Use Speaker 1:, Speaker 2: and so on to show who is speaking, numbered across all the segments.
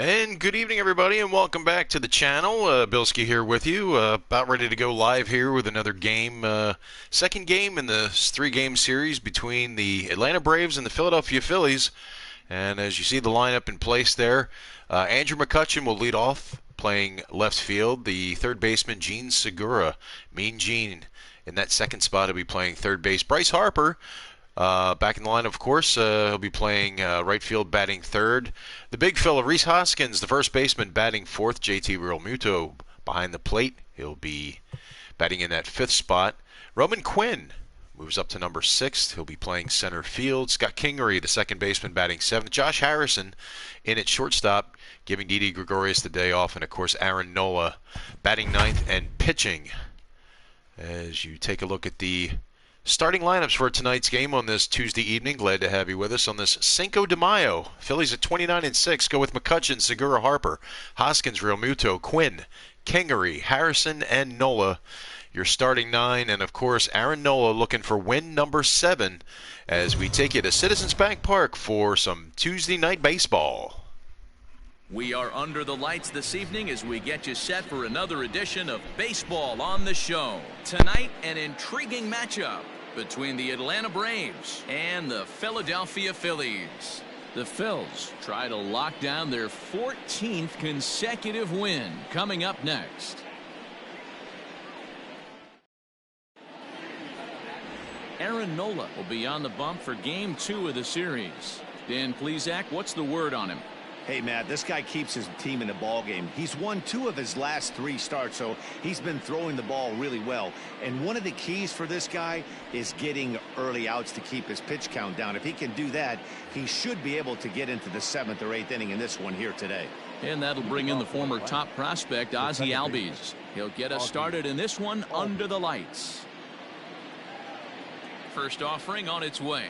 Speaker 1: And good evening, everybody, and welcome back to the channel. Bilskie here with you, about ready to go live here with another game, second game in the three-game series between the Atlanta Braves and the Philadelphia Phillies. And as you see the lineup in place there, Andrew McCutchen will lead off, playing left field. The third baseman, Gene Segura, Mean Gene, in that second spot, he'll be playing third base. Bryce Harper, back in the line, of course, he'll be playing right field, batting third. The big fella, Rhys Hoskins, the first baseman, batting fourth. JT Realmuto behind the plate. He'll be batting in that fifth spot. Roman Quinn moves up to number 6. He'll be playing center field. Scott Kingery, the second baseman, batting 7th. Josh Harrison in at shortstop, giving Didi Gregorius the day off. And, of course, Aaron Nola batting 9th and pitching. As you take a look at the starting lineups for tonight's game on this Tuesday evening. Glad to have you with us on this Cinco de Mayo. Phillies at 29-6 go with McCutchen, Segura, Harper, Hoskins, Realmuto, Quinn, Kingery, Harrison, and Nola. Your starting 9, and of course Aaron Nola looking for win number 7 as we take you to Citizens Bank Park for some Tuesday night baseball.
Speaker 2: We are under the lights this evening as we get you set for another edition of Baseball on the Show. Tonight, an intriguing matchup between the Atlanta Braves and the Philadelphia Phillies. The Phils try to lock down their 14th consecutive win. Coming up next. Aaron Nola will be on the bump for Game 2 of the series. Dan Plesac, what's the word on him?
Speaker 3: Hey, Matt, this guy keeps his team in the ball game. He's won 2 of his last 3 starts, so he's been throwing the ball really well. And one of the keys for this guy is getting early outs to keep his pitch count down. If he can do that, he should be able to get into the 7th or 8th inning in this one here today.
Speaker 2: And that'll bring in the former top prospect, Ozzie Albies. He'll get us started in this one under the lights. First offering on its way.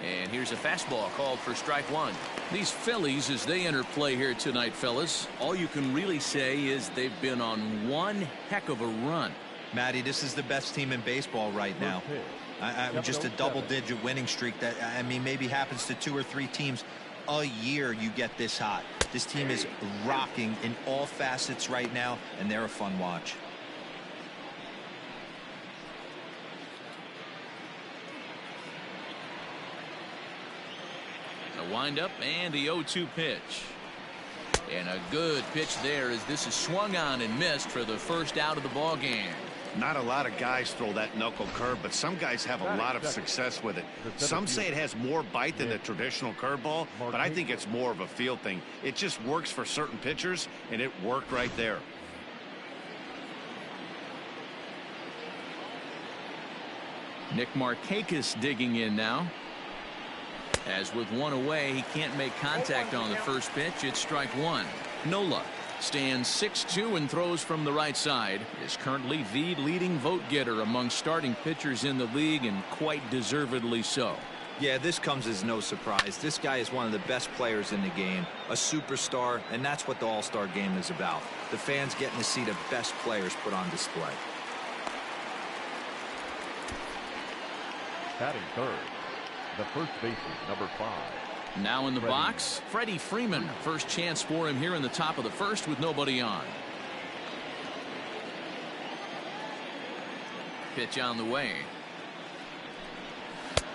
Speaker 2: And here's a fastball called for strike 1. These Phillies, as they enter play here tonight, fellas, all you can really say is they've been on one heck of a run.
Speaker 4: Matty, this is the best team in baseball right now. Just a double-digit winning streak that, I mean, maybe happens to 2 or 3 teams a year. You get this hot. This team is rocking in all facets right now, and they're a fun watch.
Speaker 2: A windup and the 0-2 pitch. And a good pitch there as this is swung on and missed for the first out of the ball game.
Speaker 3: Not a lot of guys throw that knuckle curve, but some guys have a lot of success with it. Some say it has more bite than the traditional curveball, but I think it's more of a feel thing. It just works for certain pitchers, and it worked right there.
Speaker 2: Nick Markakis digging in now. As with 1 away, he can't make contact on the first pitch. It's strike 1. Nola stands 6'2" and throws from the right side. Is currently the leading vote getter among starting pitchers in the league, and quite deservedly so.
Speaker 4: Yeah, this comes as no surprise. This guy is one of the best players in the game, a superstar, and that's what the All-Star game is about. The fans getting to see the best players put on display.
Speaker 5: Batting third, the first baseman, number 5.
Speaker 2: Now in the box, Freddie Freeman. First chance for him here in the top of the first with nobody on. Pitch on the way.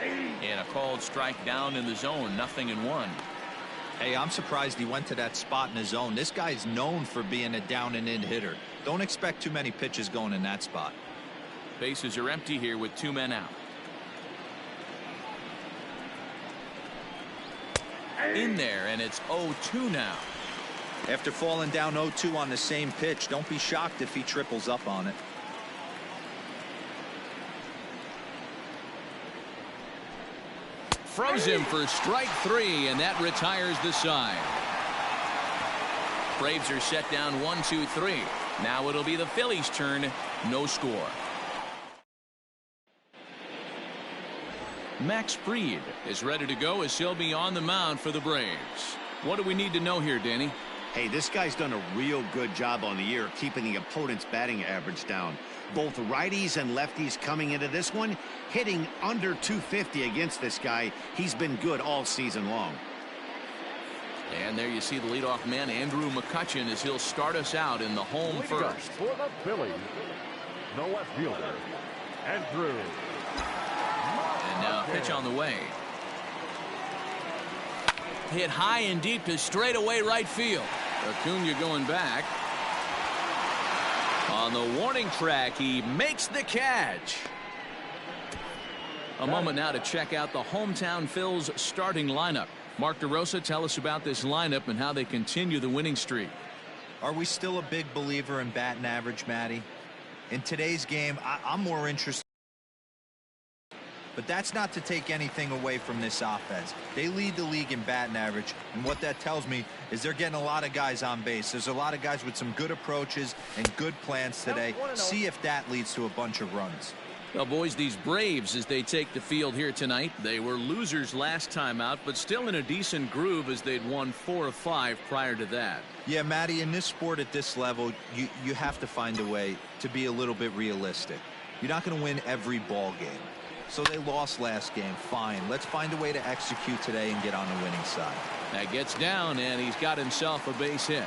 Speaker 2: And a called strike down in the zone. 0-1.
Speaker 4: Hey, I'm surprised he went to that spot in his zone. This guy's known for being a down and in hitter. Don't expect too many pitches going in that spot.
Speaker 2: Bases are empty here with 2 men out. In there, and it's 0-2 now.
Speaker 4: After falling down 0-2 on the same pitch, don't be shocked if he triples up on it.
Speaker 2: Froze him for strike 3, and that retires the side. Braves are set down 1-2-3. Now it'll be the Phillies' turn. No score. Max Fried is ready to go as he'll be on the mound for the Braves. What do we need to know here, Danny?
Speaker 3: Hey, this guy's done a real good job on the year keeping the opponent's batting average down. Both righties and lefties coming into this one, hitting under 250 against this guy. He's been good all season long.
Speaker 2: And there you see the leadoff man, Andrew McCutchen, as he'll start us out in the home first.
Speaker 5: For the Phillies, the left fielder, Andrew.
Speaker 2: And now a pitch on the way. Hit high and deep to straightaway right field. Acuna going back. On the warning track, he makes the catch. A moment now to check out the hometown Phil's starting lineup. Mark DeRosa, tell us about this lineup and how they continue the winning streak.
Speaker 4: Are we still a big believer in batting average, Matty? In today's game, I'm more interested. But that's not to take anything away from this offense. They lead the league in batting average, and what that tells me is they're getting a lot of guys on base. There's a lot of guys with some good approaches and good plans today. See if that leads to a bunch of runs.
Speaker 2: Well, boys, these Braves, as they take the field here tonight, they were losers last time out, but still in a decent groove as they'd won 4 of 5 prior to that.
Speaker 4: Yeah, Matty, in this sport at this level, you have to find a way to be a little bit realistic. You're not going to win every ball game. So they lost last game. Fine. Let's find a way to execute today and get on the winning side.
Speaker 2: That gets down, and he's got himself a base hit.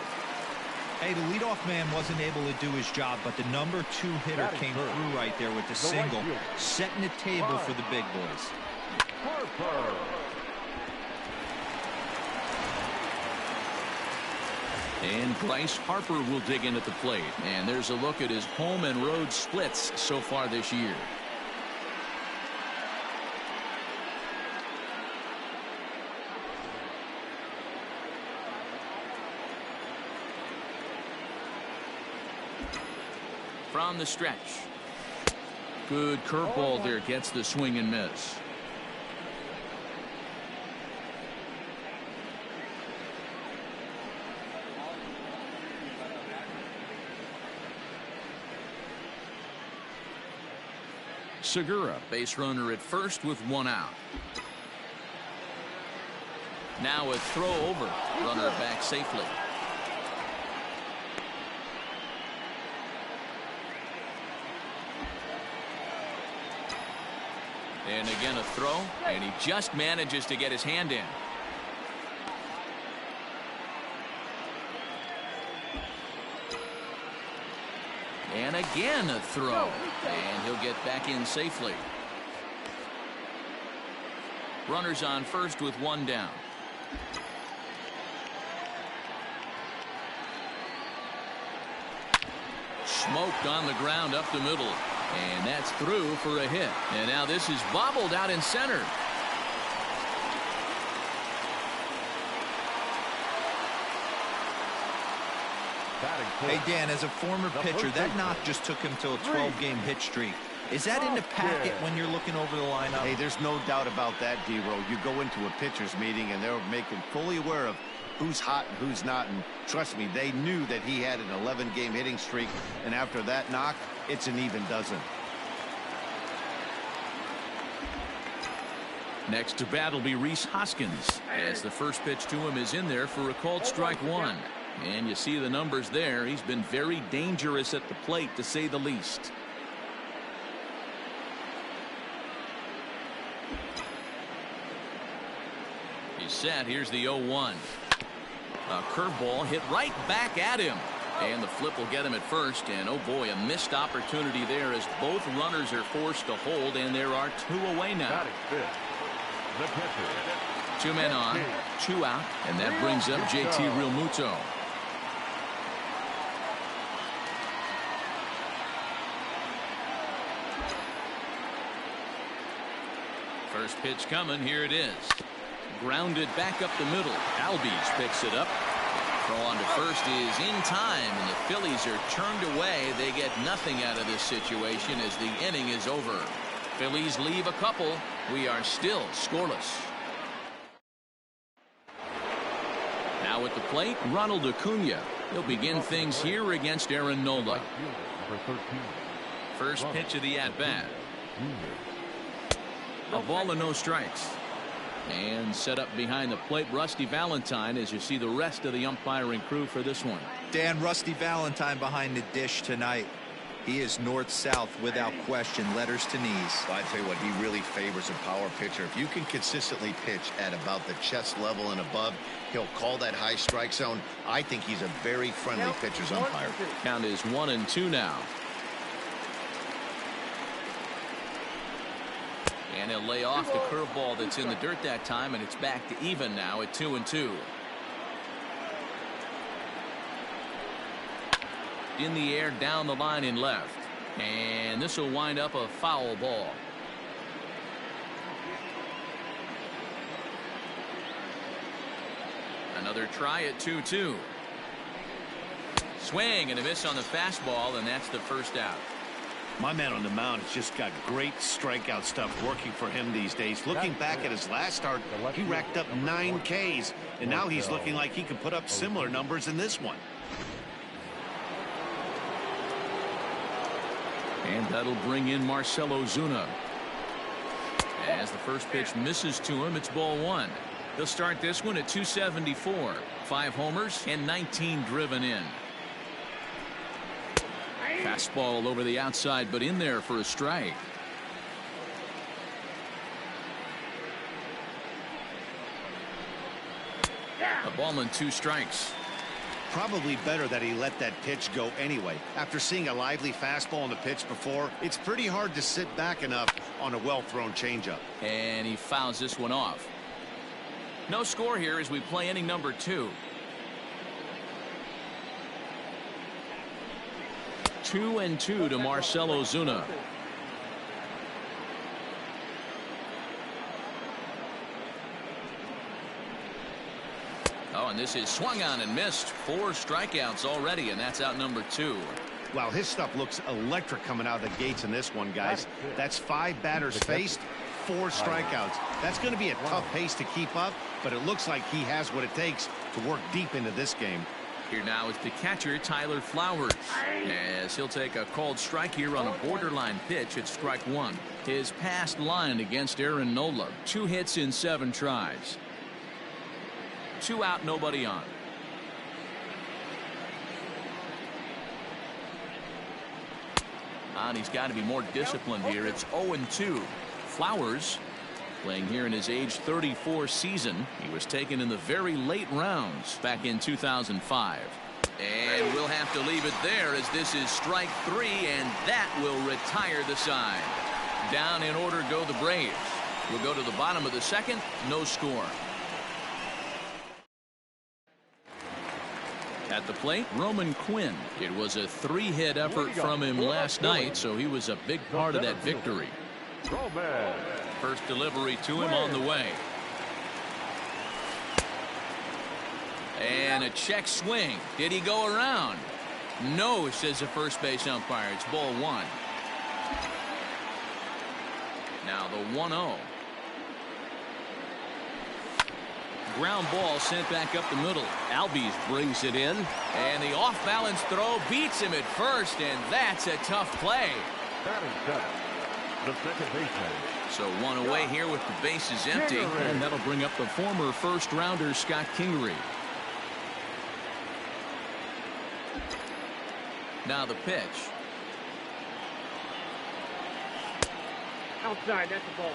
Speaker 4: Hey, the leadoff man wasn't able to do his job, but the number 2 hitter came through right there with the single, setting the table for the big boys.
Speaker 5: Harper.
Speaker 2: And Bryce Harper will dig in at the plate. And there's a look at his home and road splits so far this year. From the stretch. Good curveball there, gets the swing and miss. Segura, base runner at first with 1 out. Now a throw over, runner back safely. And again a throw, and he just manages to get his hand in. And again a throw, and he'll get back in safely. Runners on first with 1 down. Smoked on the ground up the middle. And that's through for a hit. And now this is bobbled out in center.
Speaker 4: Hey, Dan, as a former pitcher, that knock just took him to a 12-game hit streak. Is that in the packet when you're looking over the lineup?
Speaker 3: Hey, there's no doubt about that, D-Row. You go into a pitcher's meeting, and they're making fully aware of who's hot and who's not. And trust me, they knew that he had an 11-game hitting streak. And after that knock, it's an even dozen.
Speaker 2: Next to bat will be Rhys Hoskins, as the first pitch to him is in there for a called strike 1. And you see the numbers there. He's been very dangerous at the plate, to say the least. He's set. Here's the 0-1. A curveball hit right back at him. And the flip will get him at first. And oh boy, a missed opportunity there as both runners are forced to hold. And there are 2 away now. 2 men on, 2 out. And that brings up JT Realmuto. First pitch coming. Here it is. Grounded back up the middle. Albies picks it up. Throw on to first is in time, and the Phillies are turned away. They get nothing out of this situation as the inning is over. Phillies leave a couple. We are still scoreless. Now at the plate, Ronald Acuna. He'll begin things here against Aaron Nola. First pitch of the at-bat. A ball and no strikes. And set up behind the plate, Rusty Valentine, as you see the rest of the umpiring crew for this one.
Speaker 4: Dan, Rusty Valentine behind the dish tonight. He is north-south without question, letters to knees.
Speaker 3: I tell you what, he really favors a power pitcher. If you can consistently pitch at about the chest level and above, he'll call that high strike zone. I think he's a very friendly pitcher's umpire.
Speaker 2: Count is 1-2 now. And he'll lay off the curveball that's in the dirt that time, and it's back to even now at 2-2. In the air, down the line in left. And this will wind up a foul ball. Another try at 2-2. Swing and a miss on the fastball, and that's the first out.
Speaker 3: My man on the mound has just got great strikeout stuff working for him these days. Looking back at his last start, he racked up 9 Ks, and now he's looking like he could put up similar numbers in this one.
Speaker 2: And that'll bring in Marcell Ozuna. As the first pitch misses to him, it's ball 1. He'll start this one at 274. 5 homers and 19 driven in. Fastball over the outside, but in there for a strike. A ball and 2 strikes.
Speaker 3: Probably better that he let that pitch go anyway. After seeing a lively fastball on the pitch before, it's pretty hard to sit back enough on a well-thrown changeup.
Speaker 2: And he fouls this one off. No score here as we play inning number 2. 2-2 to Marcell Ozuna. Oh, and this is swung on and missed. 4 strikeouts already, and that's out number 2.
Speaker 3: Wow, his stuff looks electric coming out of the gates in this one, guys. That's 5 batters faced, 4 strikeouts. That's going to be a tough pace to keep up, but it looks like he has what it takes to work deep into this game.
Speaker 2: Here now is the catcher, Tyler Flowers, as he'll take a called strike here on a borderline pitch at strike 1. His past line against Aaron Nola, 2 hits in 7 tries. 2 out, nobody on. And he's got to be more disciplined here. It's 0-2. Flowers playing here in his age 34 season. He was taken in the very late rounds back in 2005. And we'll have to leave it there as this is strike 3, and that will retire the side. Down in order go the Braves. We'll go to the bottom of the second. No score. At the plate, Roman Quinn. It was a 3-hit effort from him last night, so he was a big part of that victory. First delivery to him on the way. And a check swing. Did he go around? No, says the first base umpire. It's ball 1. Now the 1-0. Ground ball sent back up the middle. Albies brings it in, and the off-balance throw beats him at first, and that's a tough play.
Speaker 5: The second baseman.
Speaker 2: So 1 away here with the bases empty, and that'll bring up the former first-rounder Scott Kingery. Now the pitch.
Speaker 6: Outside, that's the ball.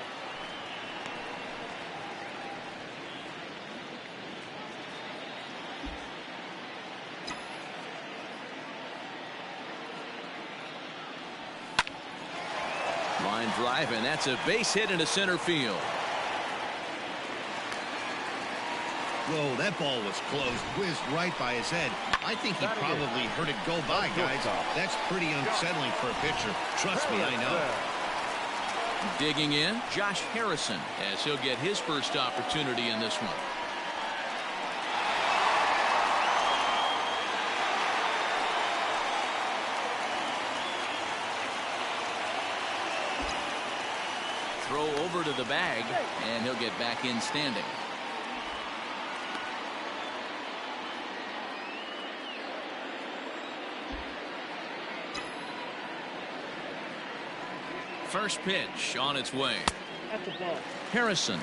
Speaker 2: Line drive, and that's a base hit into center field.
Speaker 3: Whoa, that ball was close, whizzed right by his head. I think he probably heard it go by, guys. That's pretty unsettling for a pitcher. Trust me, I know.
Speaker 2: Digging in, Josh Harrison, as he'll get his first opportunity in this one. Throw over to the bag, and he'll get back in standing. First pitch on its way.
Speaker 6: That's the ball.
Speaker 2: Harrison,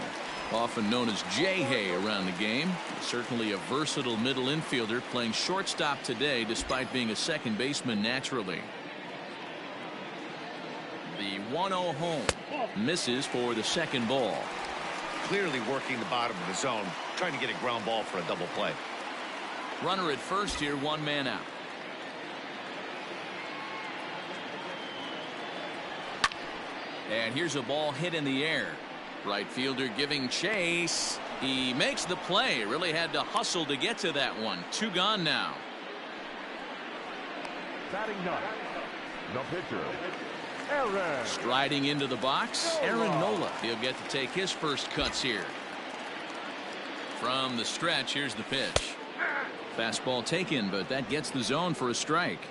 Speaker 2: often known as J-Hay around the game, certainly a versatile middle infielder playing shortstop today despite being a second baseman naturally. 1-0 home. Misses for the second ball.
Speaker 3: Clearly working the bottom of the zone, trying to get a ground ball for a double play.
Speaker 2: Runner at first here, 1 man out. And here's a ball hit in the air. Right fielder giving chase. He makes the play. Really had to hustle to get to that one. 2 gone now.
Speaker 5: Batting ninth, the pitcher, Aaron.
Speaker 2: Striding into the box, Aaron Nola. He'll get to take his first cuts here. From the stretch, here's the pitch. Fastball taken, but that gets the zone for a strike.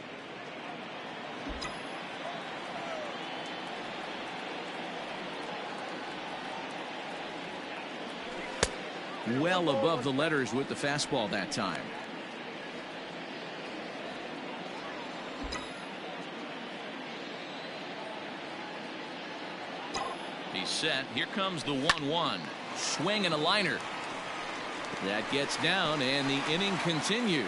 Speaker 2: Well above the letters with the fastball that time. He's set. Here comes the 1-1. Swing and a liner. That gets down, and the inning continues.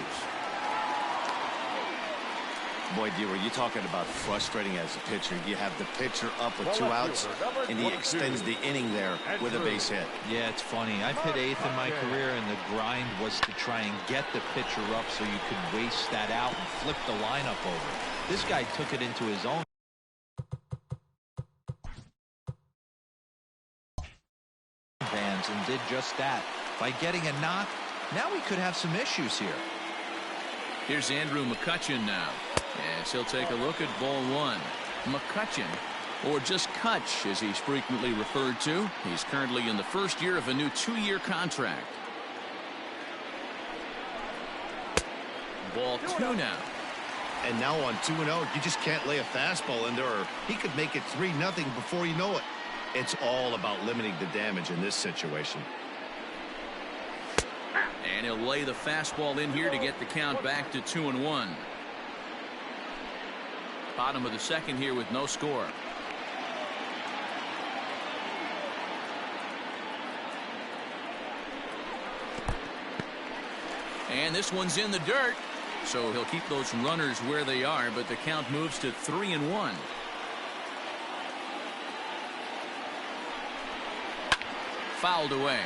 Speaker 3: Boy, D, were you talking about frustrating as a pitcher? You have the pitcher up with 2 outs, and he extends the inning there with a base hit.
Speaker 4: Yeah, it's funny. I've hit 8th in my career, and the grind was to try and get the pitcher up so you could waste that out and flip the lineup over. This guy took it into his own hands and did just that. By getting a knock, now we could have some issues here.
Speaker 2: Here's Andrew McCutchen now. As he'll take a look at ball 1. McCutchen, or just Kutch as he's frequently referred to. He's currently in the first year of a new 2-year contract. Ball 2 now.
Speaker 3: And now on 2-0, you just can't lay a fastball in there, or he could make it 3-0 before you know it. It's all about limiting the damage in this situation.
Speaker 2: And he'll lay the fastball in here to get the count back to 2-1. Bottom of the second here with no score. And this one's in the dirt. So he'll keep those runners where they are, but the count moves to 3-1. Fouled away.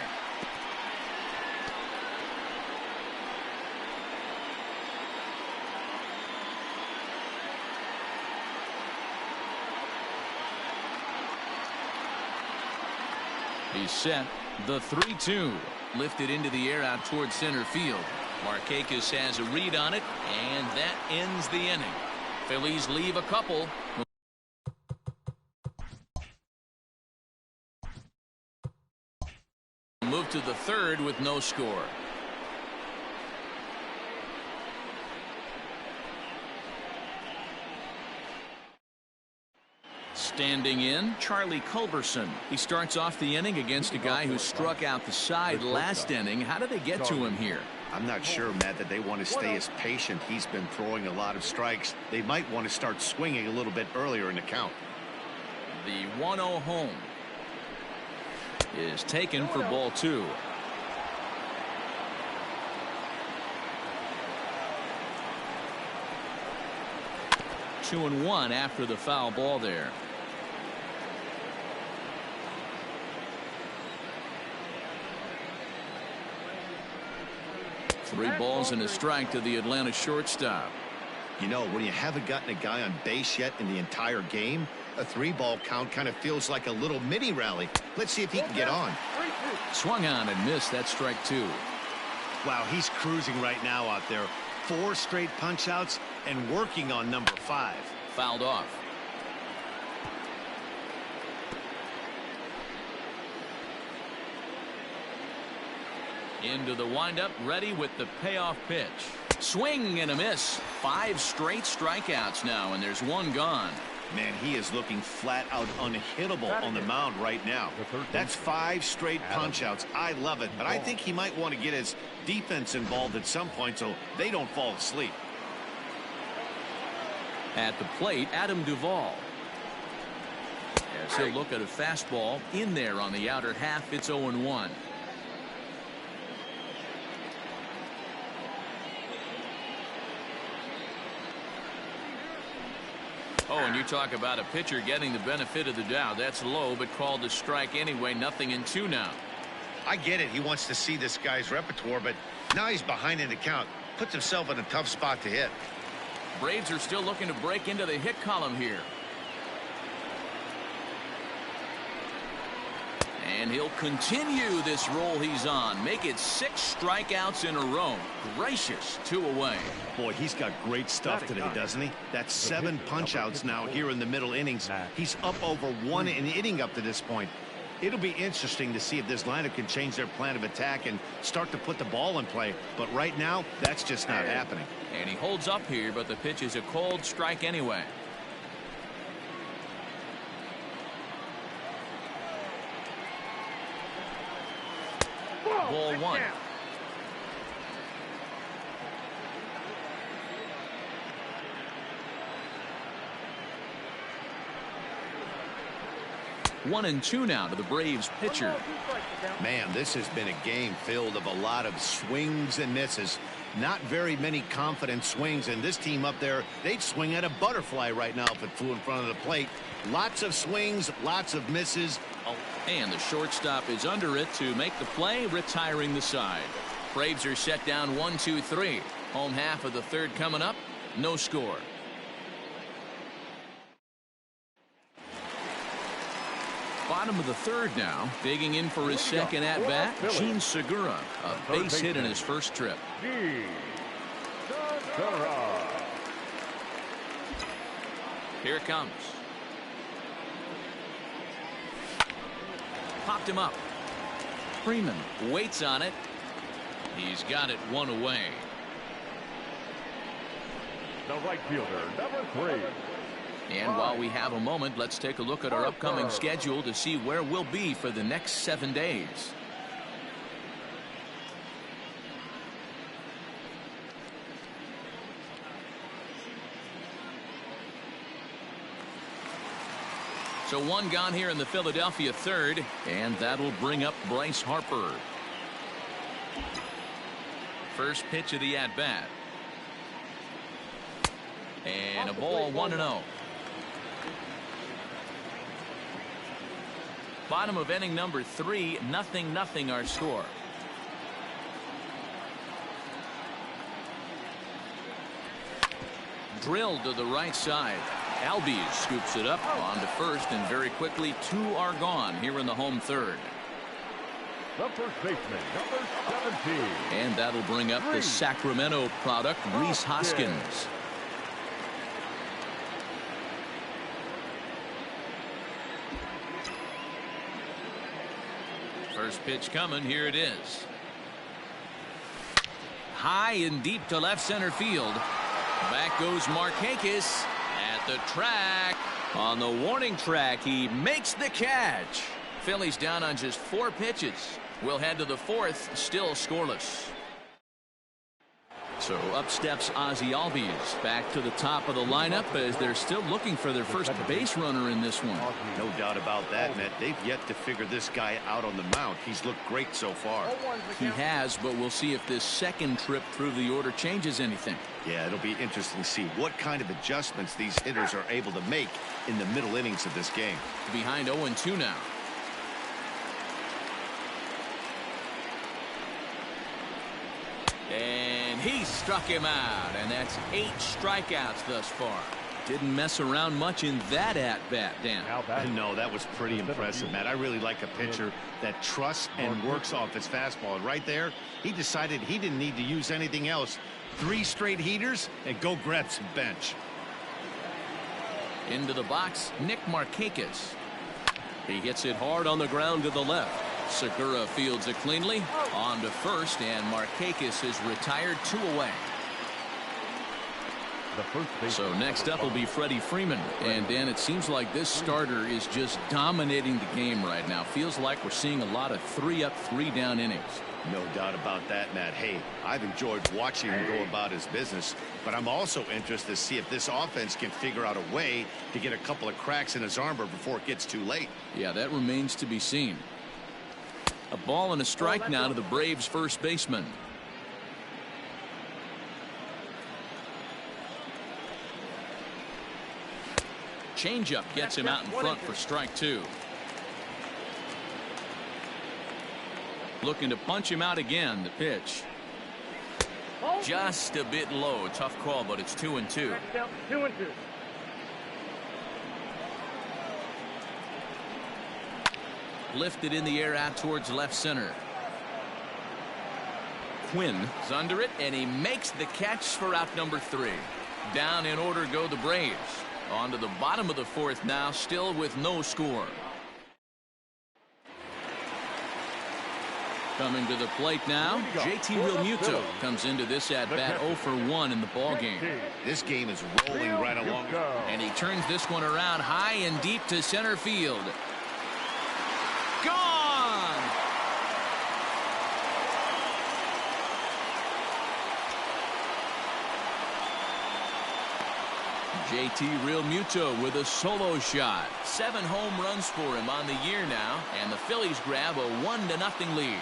Speaker 2: He's set. The 3-2 lifted into the air out towards center field. Markakis has a read on it, and that ends the inning. Phillies leave a couple. Move to the third with no score. Standing in, Charlie Culberson. He starts off the inning against a guy who struck out the side last inning. How did they get to him here?
Speaker 3: I'm not sure, Matt, that they want to stay as patient. He's been throwing a lot of strikes. They might want to start swinging a little bit earlier in the count.
Speaker 2: The 1-0 home is taken for ball 2. Two and one after the foul ball there. Three balls and a strike to the Atlanta shortstop.
Speaker 3: You know, when you haven't gotten a guy on base yet in the entire game, a 3-ball count kind of feels like a little mini rally. Let's see if he can get on.
Speaker 2: Swung on and missed. That strike 2.
Speaker 3: Wow, he's cruising right now out there. 4 straight punch outs and working on number 5.
Speaker 2: Fouled off. Into the windup, ready with the payoff pitch. Swing and a miss. 5 straight strikeouts now, and there's 1 gone.
Speaker 3: Man, he is looking flat out unhittable on the mound right now. That's 5 straight punch outs. I love it, but I think he might want to get his defense involved at some point so they don't fall asleep.
Speaker 2: At the plate, Adam Duvall. As he'll look at a fastball in there on the outer half, it's 0-1. Oh, and you talk about a pitcher getting the benefit of the doubt. That's low, but called a strike anyway. 0-2 now.
Speaker 3: I get it. He wants to see this guy's repertoire, but now he's behind in the count. Puts himself in a tough spot to hit.
Speaker 2: Braves are still looking to break into the hit column here. And he'll continue this roll he's on. Make it 6 strikeouts in a row. Gracious, 2 away.
Speaker 3: Boy, he's got great stuff today, doesn't he? That's 7 punch-outs now here in the middle innings. He's up over 1 an inning up to this point. It'll be interesting to see if this lineup can change their plan of attack and start to put the ball in play. But right now, that's just not happening.
Speaker 2: And he holds up here, but the pitch is a cold strike anyway. Ball 1. One and 2 now to the Braves pitcher.
Speaker 3: Man, this has been a game filled of a lot of swings and misses. Not very many confident swings, and this team up there, they'd swing at a butterfly right now if it flew in front of the plate. Lots of swings, lots of misses.
Speaker 2: And the shortstop is under it to make the play, retiring the side. Braves are set down 1-2-3. Home half of the third coming up. No score. Bottom of the third now. Digging in for his second at-bat, Gene Segura. A base hit in his first trip. Here it comes. Popped him up. Freeman waits on it. He's got it 1 away.
Speaker 5: The right fielder, number 3.
Speaker 2: And while we have a moment, let's take a look at our upcoming schedule to see where we'll be for the next 7 days. So 1 gone here in the Philadelphia third, and that'll bring up Bryce Harper. First pitch of the at-bat. And a ball 1-0. Bottom of inning number 3, 0-0 our score. Drilled to the right side. Albies scoops it up on to first, and very quickly 2 are gone here in the home third.
Speaker 5: The first baseman, number 17.
Speaker 2: And that'll bring up the Sacramento product, Rhys Hoskins. First pitch coming. Here it is. High and deep to left center field. Back goes Markakis at the track. On the warning track, he makes the catch. Phillies down on just 4 pitches. We'll head to the 4th, still scoreless. So up steps Ozzie Albies back to the top of the lineup as they're still looking for their first base runner in this one.
Speaker 3: No doubt about that, Matt. They've yet to figure this guy out on the mound. He's looked great so far.
Speaker 2: He has, but we'll see if this second trip through the order changes anything.
Speaker 3: Yeah, it'll be interesting to see what kind of adjustments these hitters are able to make in the middle innings of this game.
Speaker 2: Behind 0-2 now. And he struck him out, and that's 8 strikeouts thus far. Didn't mess around much in that at-bat, Dan.
Speaker 3: No, that was pretty impressive, Matt. I really like a pitcher that trusts and works off his fastball. And right there, he decided he didn't need to use anything else. 3 straight heaters, and go grab some bench.
Speaker 2: Into the box, Nick Markakis. He hits it hard on the ground to the left. Segura fields it cleanly. On to first, and Markakis is retired 2 away. So next up will be Freddie Freeman. And Dan, it seems like this starter is just dominating the game right now. Feels like we're seeing a lot of 3-up, 3-down innings.
Speaker 3: No doubt about that, Matt. Hey, I've enjoyed watching him go about his business, but I'm also interested to see if this offense can figure out a way to get a couple of cracks in his armor before it gets too late.
Speaker 2: Yeah, that remains to be seen. A ball and a strike now to the Braves first baseman. changeup gets him out in front for strike 2. Looking to punch him out again. The pitch. Just a bit low. Tough call, but it's 2-2.
Speaker 5: 2-2.
Speaker 2: Lifted in the air out towards left center. Quinn is under it, and he makes the catch for out number 3. Down in order go the Braves. On to the bottom of the 4th now, still with no score. Coming to the plate now, JT Realmuto comes into this at bat 0 for 1 in the ball game.
Speaker 3: This game is rolling right along.
Speaker 2: And he turns this one around high and deep to center field. Gone! JT Realmuto with a solo shot. 7 home runs for him on the year now, and the Phillies grab a 1-0 lead.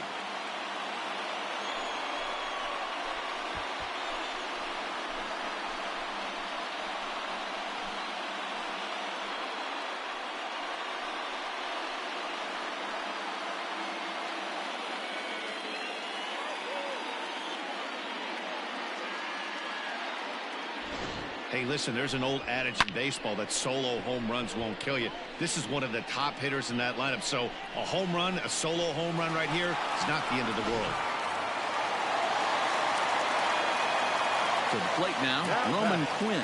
Speaker 3: Hey, listen, there's an old adage in baseball that solo home runs won't kill you. This is one of the top hitters in that lineup. So a home run, a solo home run right here is not the end of the world.
Speaker 2: To the plate now, Roman Quinn.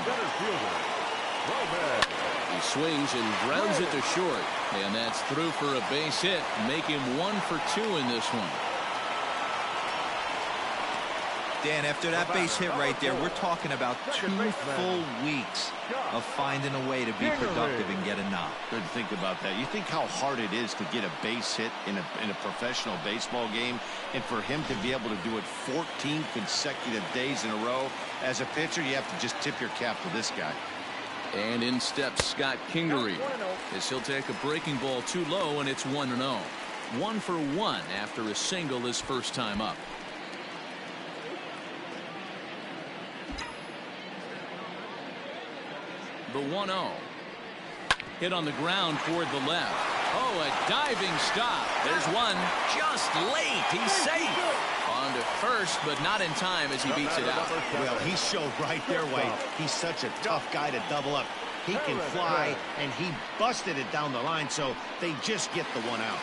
Speaker 2: He swings and grounds it to short. And that's through for a base hit. Make him 1 for 2 in this one.
Speaker 4: Dan, after that base hit right there, we're talking about 2 full weeks of finding a way to be productive and get a knock.
Speaker 3: Good to think about that. You think how hard it is to get a base hit in a professional baseball game, and for him to be able to do it 14 consecutive days in a row. As a pitcher, you have to just tip your cap to this guy.
Speaker 2: And in steps Scott Kingery, as he'll take a breaking ball too low, and it's 1-0. 1 for 1 after a single his first time up. The 1-0. Hit on the ground toward the left. Oh, a diving stop. There's one just late. He's safe. On to first, but not in time as he beats it out.
Speaker 3: Well, he showed right there why he's such a tough guy to double up. He can fly, and he busted it down the line, so they just get the 1 out.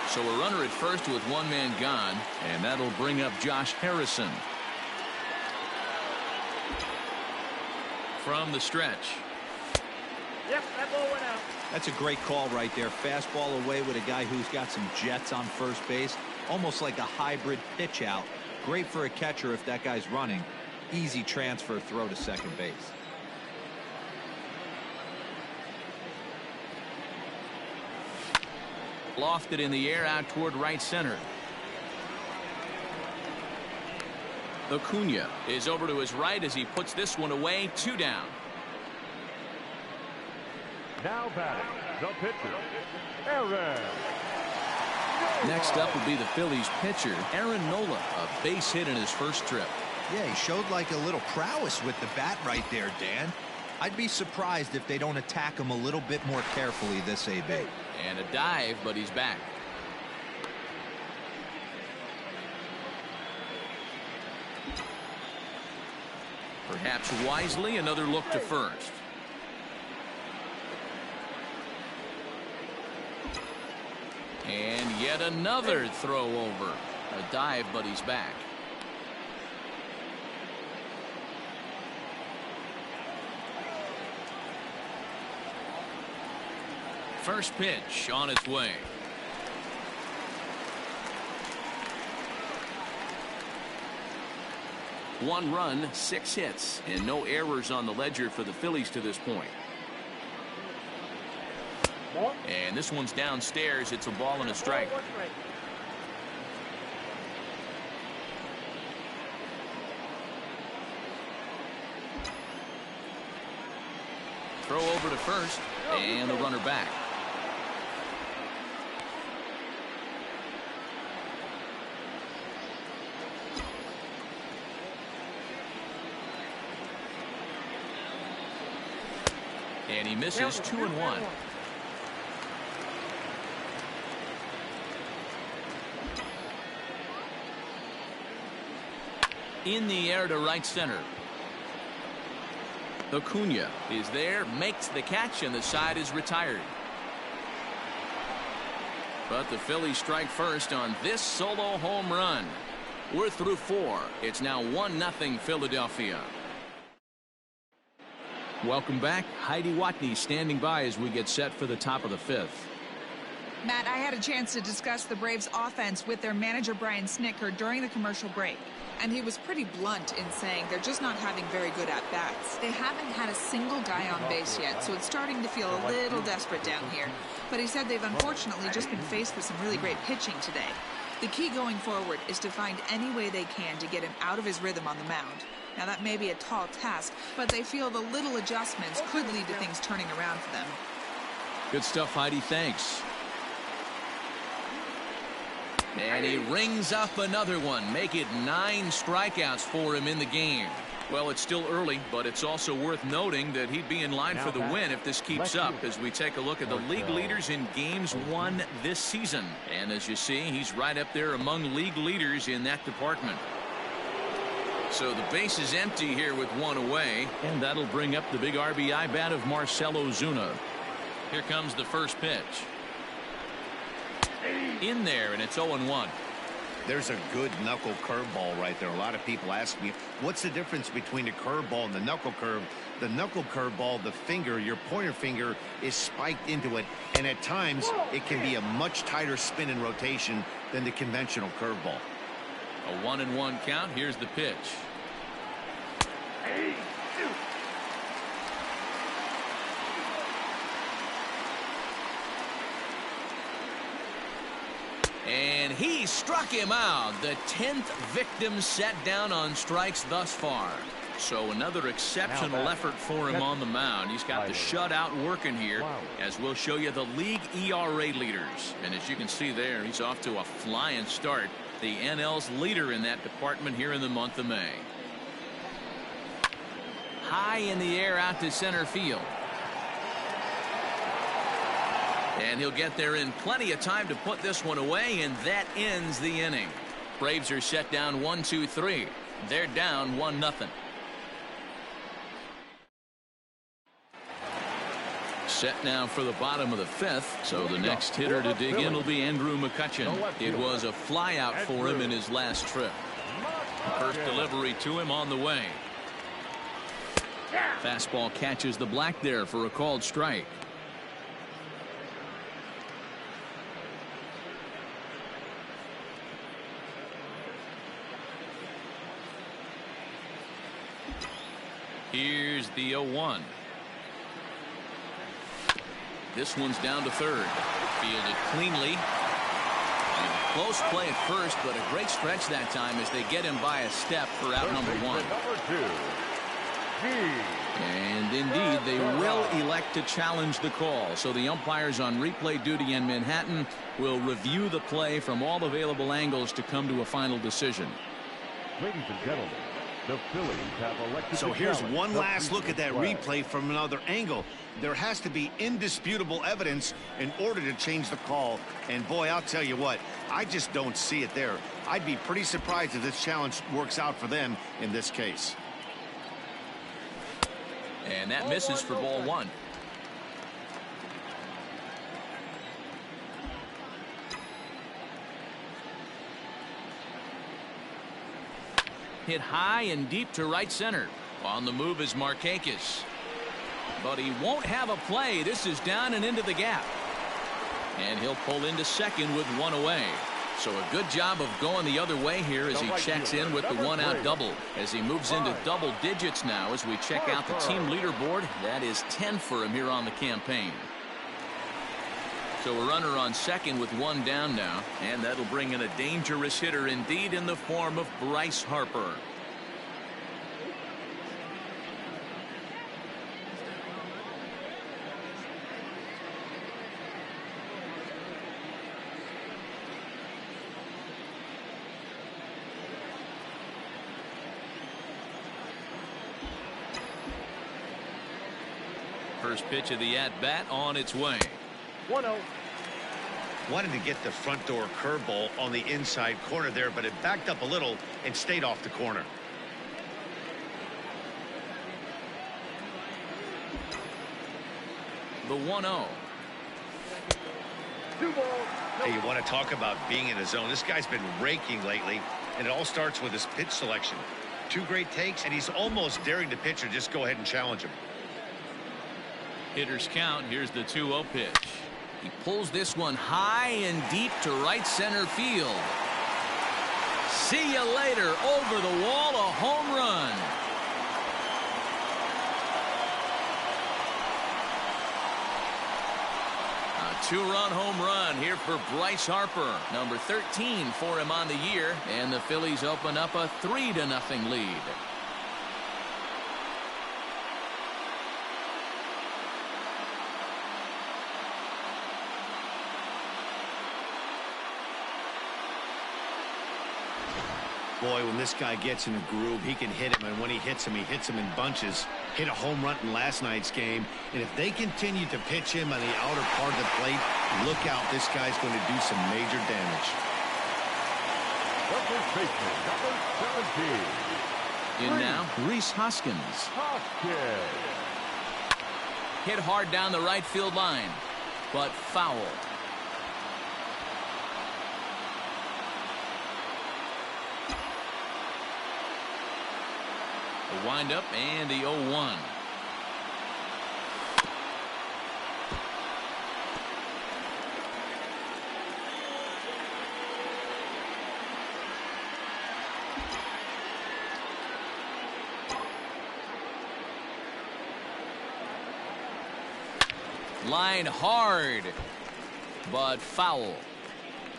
Speaker 2: So a runner at first with 1 man gone, and that'll bring up Josh Harrison. From the stretch.
Speaker 5: Yep, that ball went out.
Speaker 4: That's a great call right there. Fastball away with a guy who's got some jets on first base. Almost like a hybrid pitch out. Great for a catcher if that guy's running. Easy transfer throw to second base.
Speaker 2: Lofted in the air out toward right center. Acuna is over to his right as he puts this one away. 2 down.
Speaker 5: Now batting, the pitcher, Aaron.
Speaker 2: Next up will be the Phillies pitcher, Aaron Nola. A base hit in his first trip.
Speaker 4: Yeah, he showed like a little prowess with the bat right there, Dan. I'd be surprised if they don't attack him a little bit more carefully this AB.
Speaker 2: And a dive, but he's back. Perhaps wisely, another look to first. And yet another throw over. A dive, but he's back. First pitch on its way. One run, 6 hits, and no errors on the ledger for the Phillies to this point. And this one's downstairs. It's a ball and a strike. Throw over to first, and the runner back. And he misses 2-1. In the air to right center. Acuna is there, makes the catch, and the side is retired. But the Phillies strike first on this solo home run. We're through 4. It's now 1-0 Philadelphia. Welcome back. Heidi Watney standing by as we get set for the top of the 5th.
Speaker 6: Matt, I had a chance to discuss the Braves offense with their manager Brian Snitker during the commercial break. And he was pretty blunt in saying they're just not having very good at-bats. They haven't had a single guy on base yet, so it's starting to feel a little desperate down here. But he said they've unfortunately just been faced with some really great pitching today. The key going forward is to find any way they can to get him out of his rhythm on the mound. Now that may be a tall task, but they feel the little adjustments could lead to things turning around for them.
Speaker 2: Good stuff, Heidi. Thanks. And he rings up another one. Make it 9 strikeouts for him in the game. Well, it's still early, but it's also worth noting that he'd be in line for the win if this keeps up, as we take a look at the league leaders in games won this season. And as you see, he's right up there among league leaders in that department. So the base is empty here with 1 away, and that'll bring up the big RBI bat of Marcell Ozuna. Here comes the first pitch. In there, and it's 0-1.
Speaker 3: There's a good knuckle curveball right there. A lot of people ask me, what's the difference between a curveball and the knuckle curve? The knuckle curveball, the finger, your pointer finger is spiked into it, and at times it can be a much tighter spin and rotation than the conventional curveball.
Speaker 2: A 1-1 count. Here's the pitch. And he struck him out. The 10th victim set down on strikes thus far. So another exceptional effort for him on the mound. He's got the shutout working here, as we'll show you the league ERA leaders. And as you can see there, he's off to a flying start. The NL's leader in that department here in the month of May. High in the air out to center field. And he'll get there in plenty of time to put this one away, and that ends the inning. Braves are set down 1-2-3. They're down 1-0. Set now for the bottom of the 5th, so the next hitter to dig in will be Andrew McCutchen. It was a flyout for him in his last trip. First delivery to him on the way. Fastball catches the black there for a called strike. Here's the 0-1. This one's down to third. Fielded cleanly. And close play at first, but a great stretch that time as they get him by a step for out number 1. And indeed, they will elect to challenge the call. So the umpires on replay duty in Manhattan will review the play from all available angles to come to a final decision.
Speaker 5: Ladies and gentlemen, the Phillies have elected.
Speaker 3: So here's one last look at that replay from another angle. There has to be indisputable evidence in order to change the call. And boy, I'll tell you what, I just don't see it there. I'd be pretty surprised if this challenge works out for them in this case.
Speaker 2: And that misses for ball 1. Hit high and deep to right center. On the move is Markakis. But he won't have a play. This is down and into the gap. And he'll pull into second with 1 away. So a good job of going the other way here as he checks in with the 1-out double. As he moves into double digits now as we check out the team leaderboard. That is 10 for him here on the campaign. So a runner on second with 1 down now, and that'll bring in a dangerous hitter indeed in the form of Bryce Harper. first pitch of the at-bat on its way.
Speaker 5: 1-0.
Speaker 3: Wanted to get the front door curveball on the inside corner there, but it backed up a little and stayed off the corner.
Speaker 2: The 1-0.
Speaker 5: 2 balls.
Speaker 3: Hey, you want to talk about being in the zone? This guy's been raking lately, and it all starts with his pitch selection. 2 great takes, and he's almost daring the pitcher just go ahead and challenge him.
Speaker 2: Hitters count. Here's the 2-0 pitch. He pulls this one high and deep to right center field. See you later. Over the wall, a home run. A 2-run home run here for Bryce Harper. Number 13 for him on the year. And the Phillies open up a 3-0 lead.
Speaker 3: Boy, when this guy gets in a groove, he can hit him, and when he hits him in bunches. Hit a home run in last night's game, and if they continue to pitch him on the outer part of the plate, look out, this guy's going to do some major damage.
Speaker 5: The first baseman, number 17.
Speaker 2: In now, Rhys Hoskins.
Speaker 5: Hoskins.
Speaker 2: Hit hard down the right field line, but foul. The windup and the 0-1. Line hard, but foul.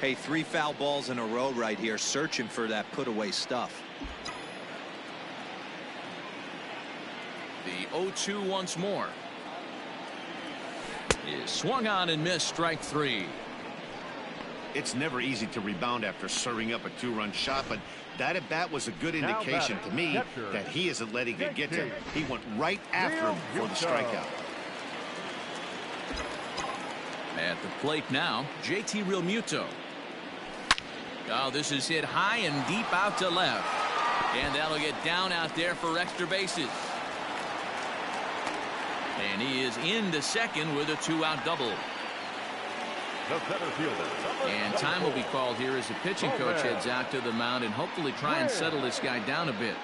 Speaker 4: Hey, 3 foul balls in a row right here, searching for that put away stuff.
Speaker 2: The 0-2 once more. Is swung on and missed, strike 3.
Speaker 3: It's never easy to rebound after serving up a 2-run shot, but that at bat was a good indication to me that he isn't letting it get to him. He went right after him for the strikeout.
Speaker 2: At the plate now, JT Realmuto. Oh, this is hit high and deep out to left. And that'll get down out there for extra bases. And he is into second with a 2-out double.
Speaker 5: The center fielder.
Speaker 2: And time will be called here as the pitching coach heads out to the mound and hopefully try and settle this guy down a bit.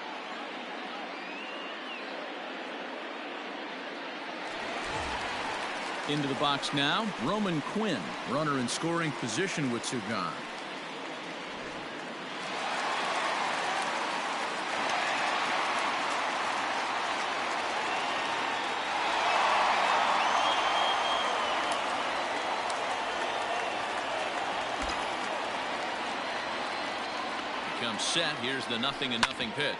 Speaker 2: Into the box now, Roman Quinn, runner in scoring position with 2 gone. Comes set. Here's the 0-0 pitch.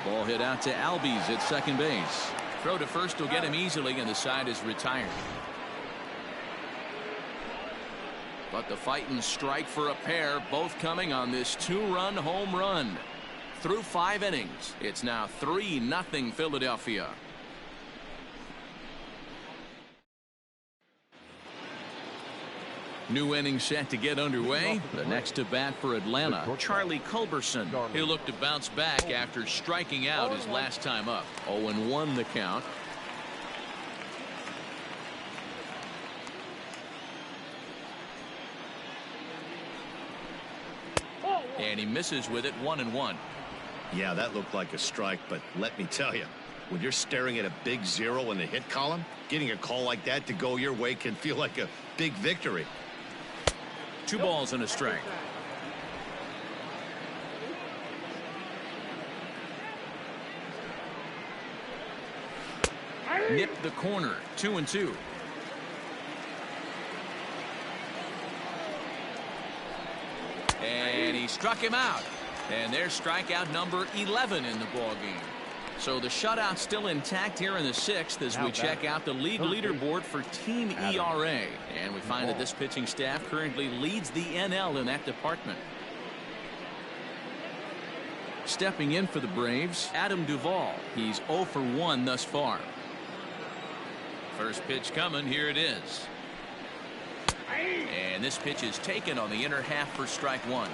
Speaker 2: Ball hit out to Albies at second base. Throw to first will get him easily, and the side is retired. But the fight and strike for a pair, both coming on this 2-run home run. Through 5 innings, it's now 3-0 Philadelphia. New inning set to get underway. The next to bat for Atlanta, Charlie Culberson. He'll look to bounce back after striking out his last time up. 0-1 the count. And he misses with it, 1-1.
Speaker 3: Yeah, that looked like a strike, but let me tell you, when you're staring at a big 0 in the hit column, getting a call like that to go your way can feel like a big victory.
Speaker 2: 2 balls and a strike. Nipped the corner, 2-2. And he struck him out. And there's strikeout number 11 in the ball game. So the shutout still intact here in the 6th as we check out the league leaderboard for team ERA. And we find that this pitching staff currently leads the NL in that department. Stepping in for the Braves, Adam Duvall. He's 0 for 1 thus far. First pitch coming. Here it is. And this pitch is taken on the inner half for strike one.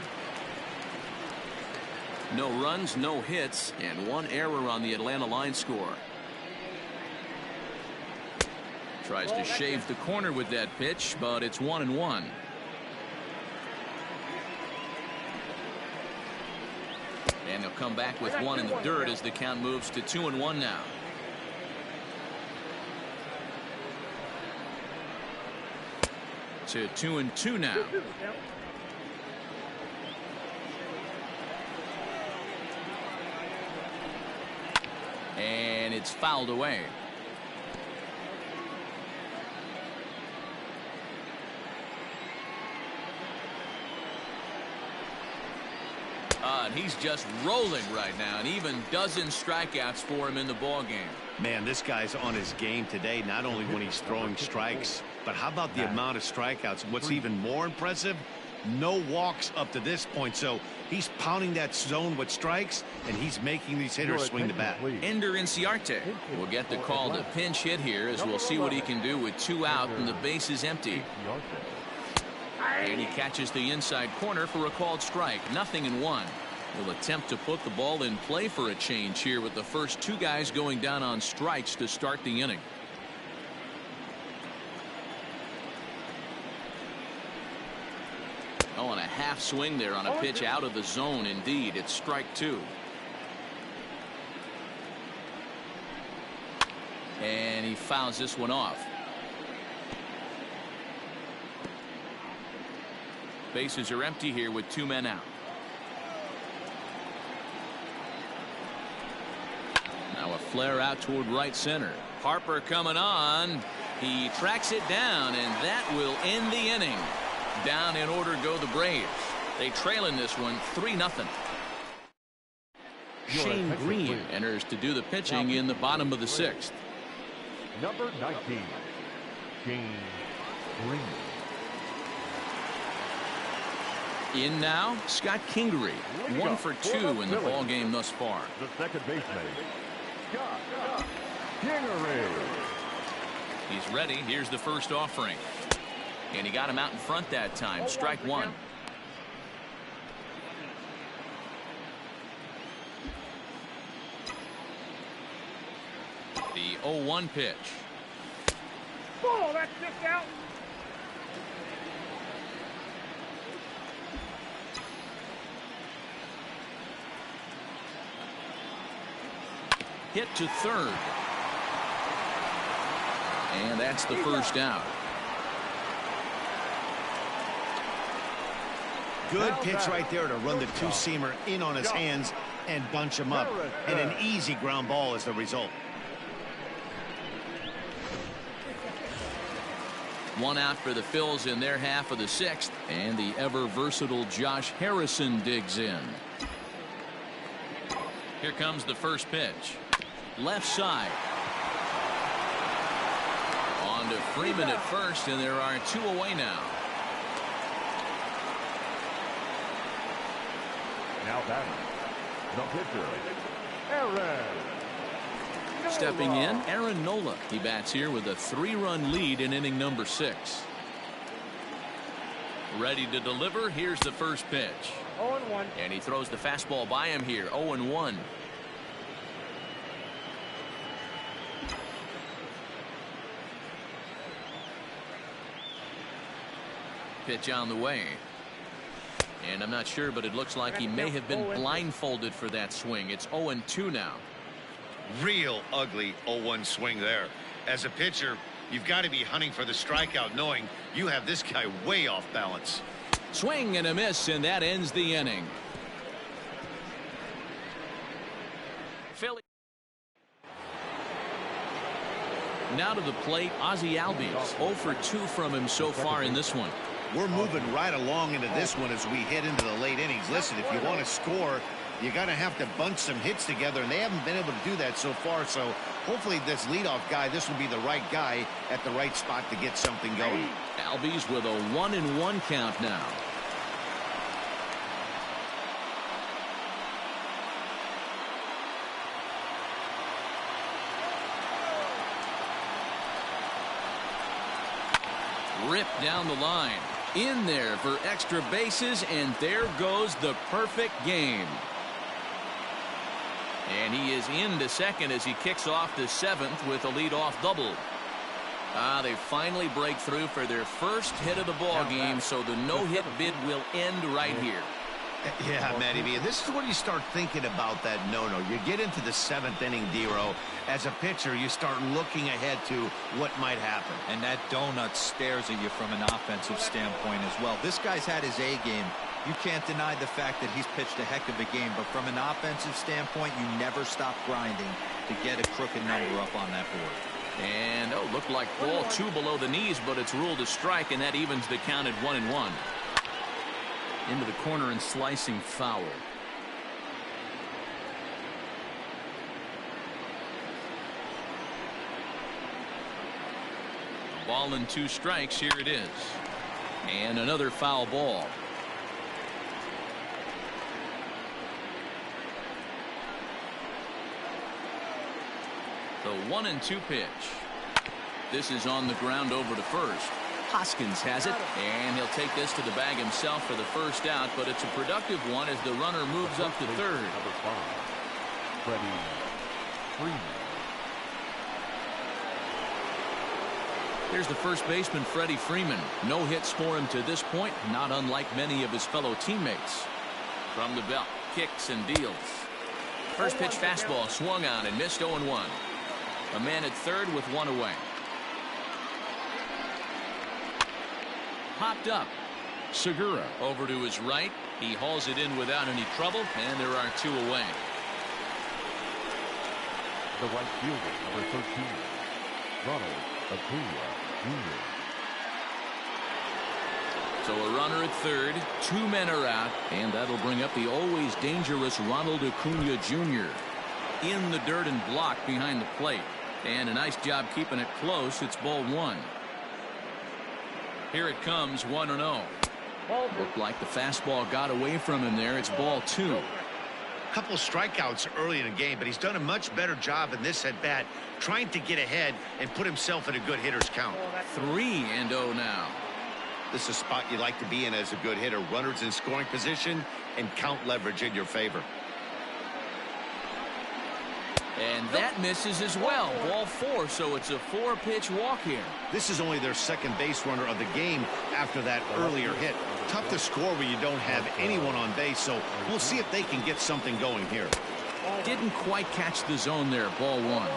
Speaker 2: No runs, no hits, and one error on the Atlanta line score. Tries to shave the corner with that pitch, but it's 1-1. And he'll come back with one in the dirt as the count moves to 2-1 now. To 2-2 now. And it's fouled away. And he's just rolling right now, and even dozen strikeouts for him in the ball game.
Speaker 3: Man, this guy's on his game today, not only when he's throwing strikes, but how about the amount of strikeouts? What's even more impressive, no walks up to this point. So he's pounding that zone with strikes, and he's making these hitters swing the bat.
Speaker 2: Ender Inciarte will get the call to pinch hit here, as we'll see what he can do with 2 out and the base is empty. And he catches the inside corner for a called strike. 0-1. Will attempt to put the ball in play for a change here with the first 2 guys going down on strikes to start the inning. Oh, and a half swing there on a pitch out of the zone. Indeed, it's strike 2. And he fouls this one off. Bases are empty here with 2 men out. Now a flare out toward right center. Harper coming on. He tracks it down, and that will end the inning. Down in order go the Braves. They trail in this one 3-0. Shane Green enters to do the pitching in the bottom of the 6th.
Speaker 5: Number 19, Shane Green.
Speaker 2: In now, Scott Kingery. 1 for 2 in the ball game thus far.
Speaker 5: The second baseman, Scott Kingery.
Speaker 2: He's ready. Here's the first offering. And he got him out in front that time. Strike 1. The 0-1 pitch.
Speaker 5: Ball, that's just out.
Speaker 2: Hit to third. And that's the first out.
Speaker 3: Good pitch right there to run the 2-seamer in on his hands and bunch him up. And an easy ground ball is the result.
Speaker 2: 1 out for the Phillies in their half of the 6th. And the ever versatile Josh Harrison digs in. Here comes the first pitch. Left side. On to Freeman at first, and there are 2 away now.
Speaker 5: Now batting, the pitcher, Aaron.
Speaker 2: Stepping in, Aaron Nola. He bats here with a 3-run lead in inning number 6. Ready to deliver. Here's the first pitch.
Speaker 5: 0-1.
Speaker 2: And he throws the fastball by him here. 0-1. Pitch on the way. And I'm not sure, but it looks like he may have been blindfolded for that swing. It's 0-2 now.
Speaker 3: Real ugly 0-1 swing there. As a pitcher, you've got to be hunting for the strikeout, knowing you have this guy way off balance.
Speaker 2: Swing and a miss, and that ends the inning. Philly. Now to the plate, Ozzie Albies. 0 for 2 from him so far in this one.
Speaker 3: We're moving right along into this one as we head into the late innings. Listen, if you want to score, you got to have to bunch some hits together, and they haven't been able to do that so far. So hopefully this leadoff guy, this will be the right guy at the right spot to get something going.
Speaker 2: Albies with a 1-1 count now. Ripped down the line. In there for extra bases, and there goes the perfect game. And he is into second as he kicks off the 7th with a leadoff double. They finally break through for their first hit of the ball game, so the no-hit bid will end right here.
Speaker 3: Yeah, Matty B, this is when you start thinking about that no-no. You get into the 7th inning, D-Row. As a pitcher, you start looking ahead to what might happen.
Speaker 4: And that donut stares at you from an offensive standpoint as well. This guy's had his A game. You can't deny the fact that he's pitched a heck of a game, but from an offensive standpoint, you never stop grinding to get a crooked number up on that board.
Speaker 2: And looked like ball 2 below the knees, but it's ruled a strike, and that evens the count at 1-1. Into the corner and slicing foul. Ball and 2 strikes. Here it is. And another foul ball. The 1-2 pitch. This is on the ground over to first. Hoskins has it, and he'll take this to the bag himself for the first out, but it's a productive one as the runner moves up to third.
Speaker 5: Number 5, Freddie Freeman.
Speaker 2: Here's the first baseman, Freddie Freeman. No hits for him to this point, not unlike many of his fellow teammates. From the belt, kicks and deals. First pitch fastball swung on and missed 0-1. A man at third with 1 away. Popped up. Segura over to his right. He hauls it in without any trouble, and there are 2 away.
Speaker 5: The right fielder, number 13, Ronald Acuna Jr.
Speaker 2: So a runner at third, 2 men are out, and that'll bring up the always dangerous Ronald Acuna Jr. in the dirt and blocked behind the plate. And a nice job keeping it close. It's ball 1. Here it comes, 1-0. Looked like the fastball got away from him there. It's ball 2.
Speaker 3: Couple strikeouts early in the game, but he's done a much better job in this at bat, trying to get ahead and put himself in a good hitter's count.
Speaker 2: 3-0 now.
Speaker 3: This is a spot you like to be in as a good hitter. Runners in scoring position and count leverage in your favor.
Speaker 2: And that misses as well. Ball 4, so it's a 4-pitch walk here.
Speaker 3: This is only their second base runner of the game after that earlier hit. Tough to score when you don't have anyone on base, so we'll see if they can get something going here.
Speaker 2: Didn't quite catch the zone there. Ball 1.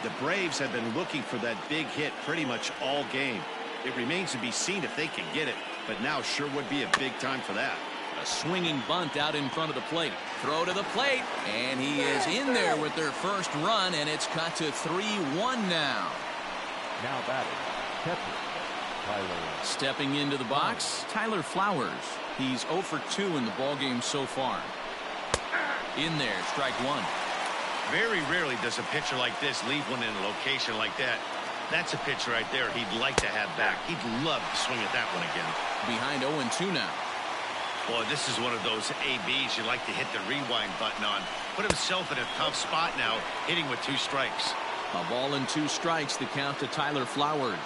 Speaker 3: The Braves have been looking for that big hit pretty much all game. It remains to be seen if they can get it, but now sure would be a big time for that.
Speaker 2: A swinging bunt out in front of the plate. Throw to the plate, and he is in there with their first run, and it's cut to 3-1 now.
Speaker 5: Now batting, catcher, Tyler.
Speaker 2: Stepping into the box, Tyler Flowers. He's 0 for 2 in the ballgame so far. In there, strike 1.
Speaker 3: Very rarely does a pitcher like this leave one in a location like that. That's a pitch right there he'd like to have back. He'd love to swing at that one again.
Speaker 2: Behind 0-2 now.
Speaker 3: Boy, this is one of those ABs you like to hit the rewind button on. Put himself in a tough spot now, hitting with 2 strikes.
Speaker 2: A ball and 2 strikes, the count to Tyler Flowers.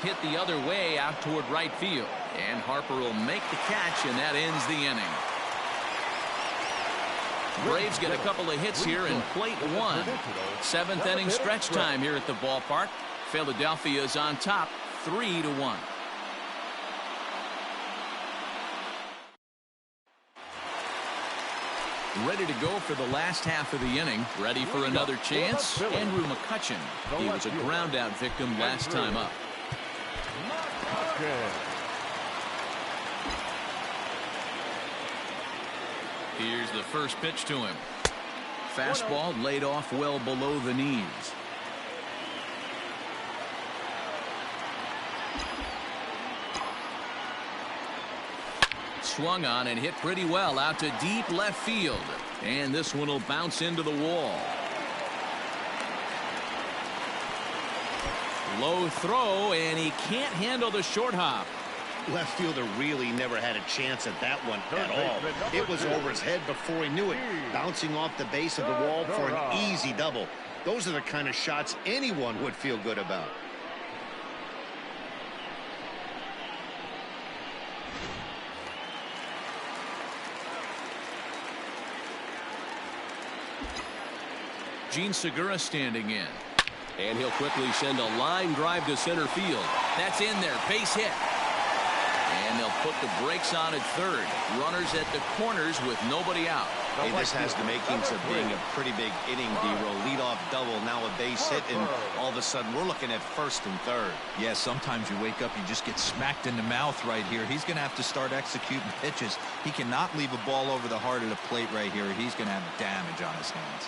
Speaker 2: Hit the other way out toward right field. And Harper will make the catch, and that ends the inning. Braves get a couple of hits here in plate 1. 7th inning stretch time here at the ballpark. Philadelphia is on top 3-1. Ready to go for the last half of the inning. Ready for another chance. Andrew McCutchen. He was a ground out victim last time up. Here's the first pitch to him. Fastball laid off well below the knees. Swung on and hit pretty well out to deep left field. And this one will bounce into the wall. Low throw, and he can't handle the short hop.
Speaker 3: left fielder really never had a chance at that one at all. It was over his head before he knew it, bouncing off the base of the wall for an easy double. Those are the kind of shots anyone would feel good about.
Speaker 2: Gene Segura standing in. And he'll quickly send a line drive to center field. That's in there. Base hit. And they'll put the brakes on at third. Runners at the corners with nobody out.
Speaker 3: Hey, this has the makings of being a pretty big inning, D-Roll. Leadoff double, now a base hit, and all of a sudden we're looking at first and third.
Speaker 4: Yeah, sometimes you wake up, you just get smacked in the mouth right here. He's going to have to start executing pitches. He cannot leave a ball over the heart of the plate right here. He's going to have damage on his hands.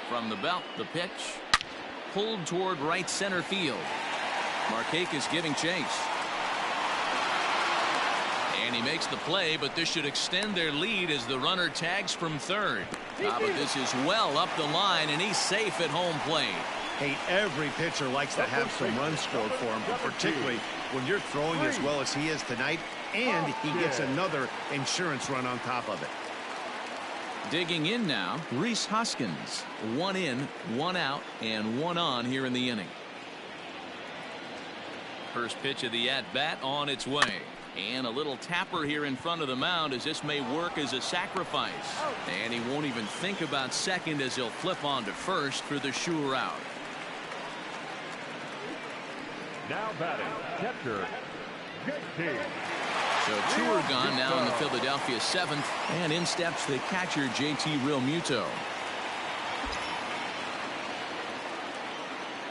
Speaker 2: From the belt, the pitch. Pulled toward right center field. Markakis giving chase. And he makes the play, but this should extend their lead as the runner tags from third. But this is well up the line, and he's safe at home plate.
Speaker 3: Hey, every pitcher likes to have some runs scored for him, but particularly when you're throwing as well as he is tonight, and he gets another insurance run on top of it.
Speaker 2: Digging in now, Rhys Hoskins. 1 in, 1 out, and 1 on here in the inning. First pitch of the at-bat on its way. And a little tapper here in front of the mound as this may work as a sacrifice. And he won't even think about second as he'll flip on to first for the sure out.
Speaker 5: Now batting, catcher, JT.
Speaker 2: So 2 are gone now in the Philadelphia 7th, and in steps the catcher JT Realmuto.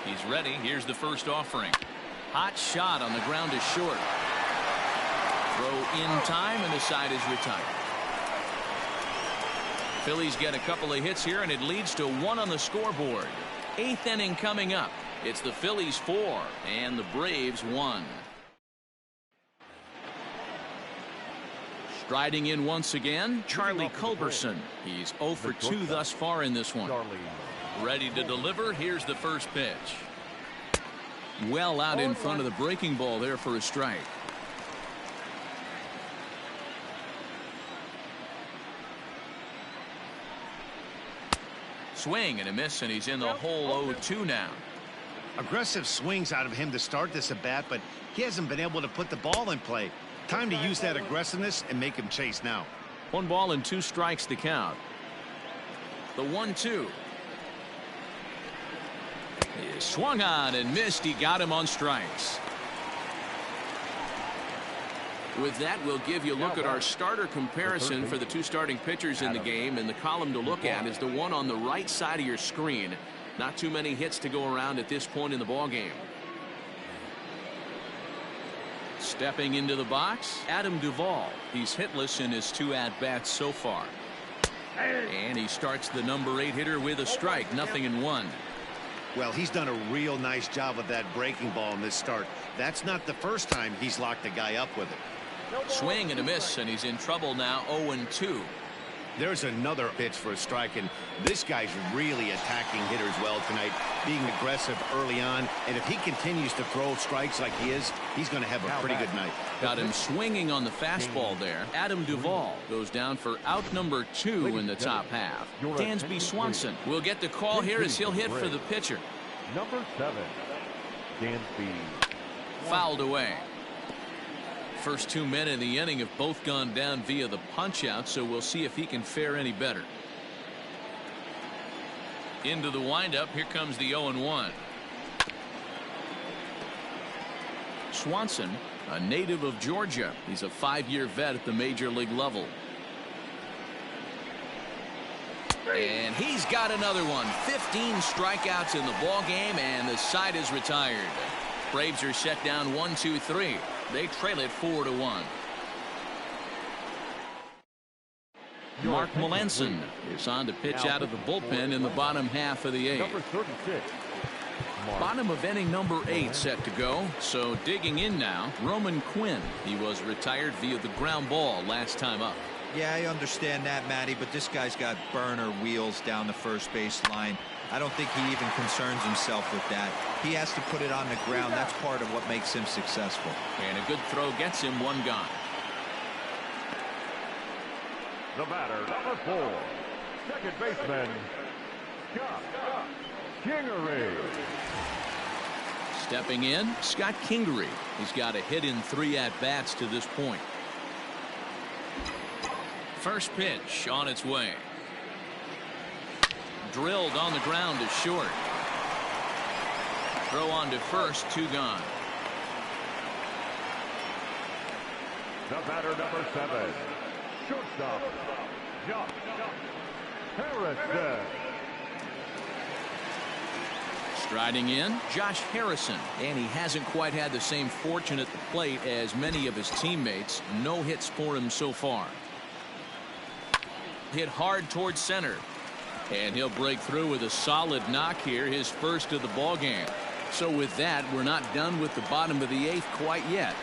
Speaker 2: He's ready. Here's the first offering. Hot shot on the ground to short. Throw in time, and the side is retired. Phillies get a couple of hits here, and it leads to 1 on the scoreboard. 8th inning coming up. It's the Phillies 4 and the Braves 1. Striding in once again, Charlie Culberson. He's 0 for 2 thus far in this one. Ready to deliver. Here's the first pitch. Well out in front of the breaking ball there for a strike. Swing and a miss, and he's in the hole 0-2 now.
Speaker 3: Aggressive swings out of him to start this at bat, but he hasn't been able to put the ball in play. Time to use that aggressiveness and make him chase now.
Speaker 2: 1 ball and 2 strikes to count. The 1-2. He swung on and missed. He got him on strikes. With that, we'll give you a look at our starter comparison for the 2 starting pitchers in the game, and the column to look at is the one on the right side of your screen. Not too many hits to go around at this point in the ball game. Stepping into the box, Adam Duvall. He's hitless in his 2 at-bats so far. And he starts the number 8 hitter with a strike, 0-1.
Speaker 3: Well, he's done a real nice job of that breaking ball in this start. That's not the first time he's locked a guy up with it.
Speaker 2: Swing and a miss, and he's in trouble now, 0-2.
Speaker 3: There's another pitch for a strike, and this guy's really attacking hitters well tonight, being aggressive early on, and if he continues to throw strikes like he is, he's going to have a pretty good night.
Speaker 2: Got him swinging on the fastball there. Adam Duvall goes down for out number 2 in the top half. Dansby Swanson will get the call here as he'll hit for the pitcher.
Speaker 5: Number 7, Dansby.
Speaker 2: Fouled away. First 2 men in the inning have both gone down via the punch out, so we'll see if he can fare any better. Into the windup. Here comes the 0-1. Swanson, a native of Georgia. He's a 5-year vet at the major league level. And he's got another one. 15 strikeouts in the ball game, and the side is retired. Braves are set down 1-2-3. They trail it 4-1. Mark Melanson is on to pitch out of the bullpen in the bottom half of the 8th.
Speaker 5: Number 36.
Speaker 2: Bottom of inning number 8 set to go. So digging in now, Roman Quinn. He was retired via the ground ball last time up.
Speaker 4: Yeah, I understand that, Matty, but this guy's got burner wheels down the first base line. I don't think he even concerns himself with that. He has to put it on the ground. That's part of what makes him successful.
Speaker 2: And a good throw gets him one gone.
Speaker 5: The batter, number 4, second baseman, Scott Kingery.
Speaker 2: Stepping in, Scott Kingery. He's got a hit in 3 at-bats to this point. First pitch on its way. Drilled on the ground is short. Throw on to first, 2 gone.
Speaker 5: The batter, number 7, shortstop, Josh Harrison.
Speaker 2: Striding in, Josh Harrison, and he hasn't quite had the same fortune at the plate as many of his teammates. No hits for him so far. Hit hard towards center, and he'll break through with a solid knock here, his first of the ball game. So with that, we're not done with the bottom of the 8th quite yet.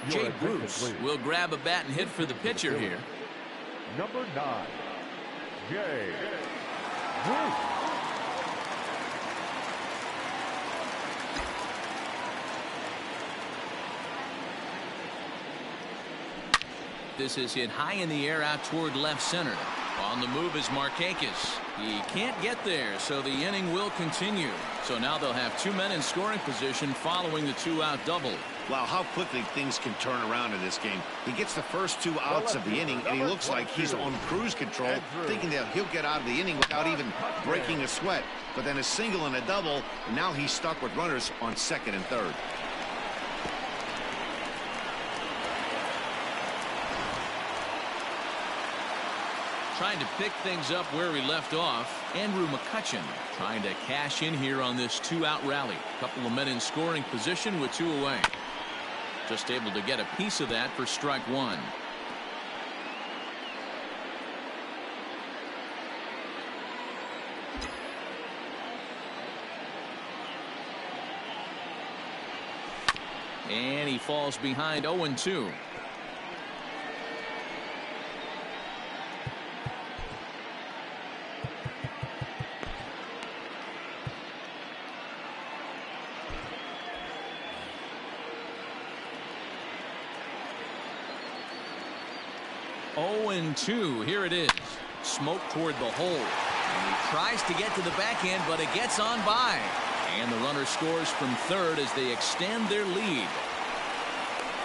Speaker 2: Jay Bruce will grab a bat and hit for the pitcher here.
Speaker 5: Number 9, Jay Bruce.
Speaker 2: This is hit high in the air out toward left center. On the move is Markakis. He can't get there, so the inning will continue. So now they'll have 2 men in scoring position following the 2-out double.
Speaker 3: Wow, how quickly things can turn around in this game. He gets the first 2 outs of the inning, and he looks like he's on cruise control, thinking that he'll get out of the inning without even breaking a sweat. But then a single and a double, and now he's stuck with runners on second and third.
Speaker 2: Trying to pick things up where we left off, Andrew McCutchen trying to cash in here on this 2-out rally. Couple of men in scoring position with 2 away. Just able to get a piece of that for strike 1. And he falls behind 0-2. Here it is. Smoke toward the hole. And he tries to get to the backhand, but it gets on by. And the runner scores from third as they extend their lead.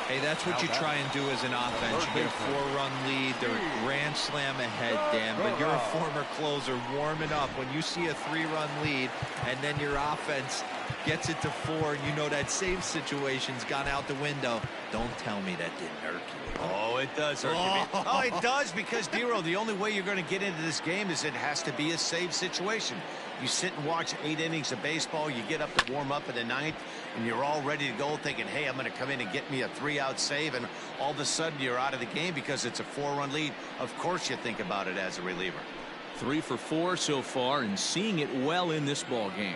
Speaker 4: Hey, that's what you try and do as an offense. You get a 4-run lead. They're a grand slam ahead, Dan. But you're a former closer warming up. When you see a 3-run lead and then your offense gets it to 4, and you know that save situation's gone out the window, don't tell me that didn't hurt you.
Speaker 3: Oh, it does hurt you. Oh, it does, because, Dero, the only way you're going to get into this game is it has to be a save situation. You sit and watch 8 innings of baseball, you get up to warm up in the 9th, and you're all ready to go thinking, hey, I'm going to come in and get me a 3-out save, and all of a sudden you're out of the game because it's a 4-run lead. Of course you think about it as a reliever.
Speaker 2: 3 for 4 so far, and seeing it well in this ball game.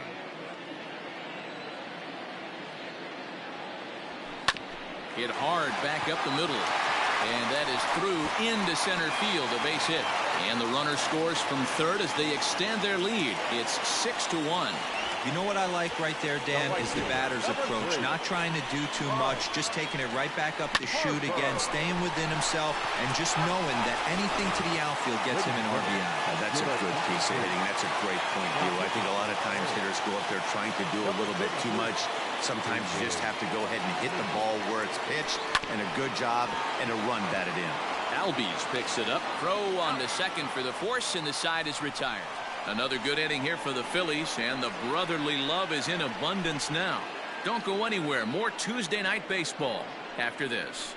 Speaker 2: Hit hard back up the middle. And that is through into center field, a base hit. And the runner scores from third as they extend their lead. It's 6-1.
Speaker 4: You know what I like right there, Dan, is the batter's approach. Not trying to do too much, just taking it right back up the chute again, staying within himself, and just knowing that anything to the outfield gets him an RBI.
Speaker 3: That's a good piece of hitting. That's a great point, Hugh. I think a lot of times hitters go up there trying to do a little bit too much. Sometimes you just have to go ahead and hit the ball where it's pitched, and a good job, and a run batted in.
Speaker 2: Albies picks it up. Throw on to second for the force, and the side is retired. Another good inning here for the Phillies, and the brotherly love is in abundance now. Don't go anywhere. More Tuesday night baseball after this.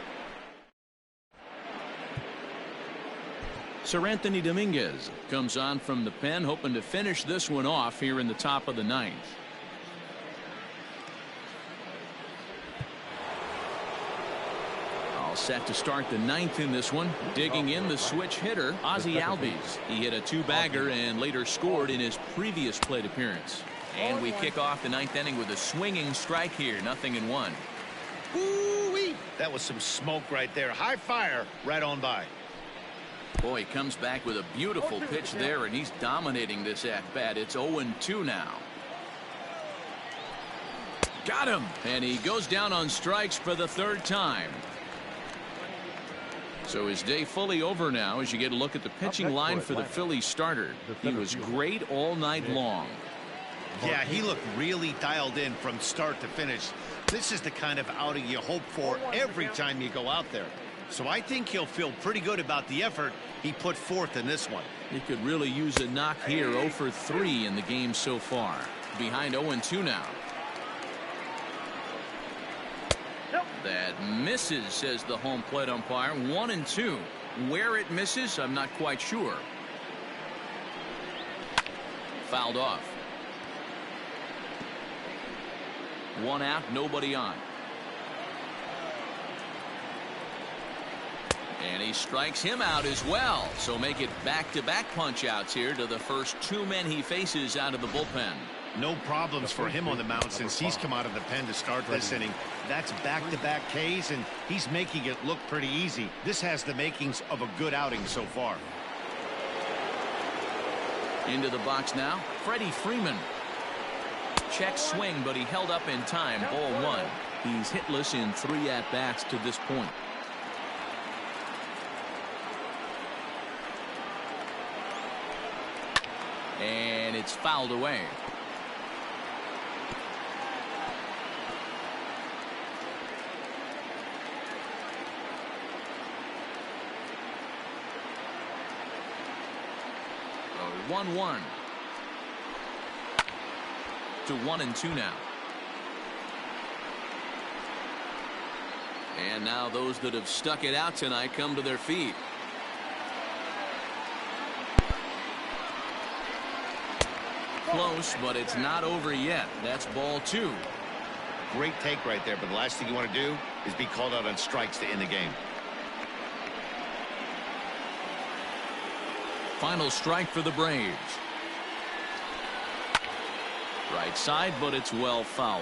Speaker 2: Sir Anthony Dominguez comes on from the pen, hoping to finish this one off here in the top of the 9th. Set to start the 9th in this one. Digging in the switch hitter, Ozzie Albies. He hit a 2-bagger and later scored in his previous plate appearance. And we kick off the 9th inning with a swinging strike here. 0-1.
Speaker 3: Ooh-wee. That was some smoke right there. High fire right on by.
Speaker 2: Boy, he comes back with a beautiful pitch there, and he's dominating this at-bat. It's 0-2 now. Got him. And he goes down on strikes for the 3rd time. So his day fully over now as you get a look at the pitching line for the Phillies starter. He was great all night long.
Speaker 3: Yeah, he looked really dialed in from start to finish. This is the kind of outing you hope for every time you go out there. So I think he'll feel pretty good about the effort he put forth in this one.
Speaker 2: He could really use a knock here. 0 for 3 in the game so far. Behind 0-2 now. That misses, says the home plate umpire. 1-2. Where it misses, I'm not quite sure. Fouled off. 1 out, nobody on. And he strikes him out as well. So make it back-to-back punch-outs here to the first 2 men he faces out of the bullpen.
Speaker 3: No problems for him on the mound since he's come out of the pen to start this inning. That's back-to-back Ks, and he's making it look pretty easy. This has the makings of a good outing so far.
Speaker 2: Into the box now, Freddie Freeman. Check swing, but he held up in time. Ball 1. He's hitless in 3 at-bats to this point. And it's fouled away. A 1-1 to 1-2 now. And now those that have stuck it out tonight come to their feet. Close, but it's not over yet. That's ball 2.
Speaker 3: Great take right there, but the last thing you want to do is be called out on strikes to end the game.
Speaker 2: Final strike for the Braves. Right side, but it's well foul.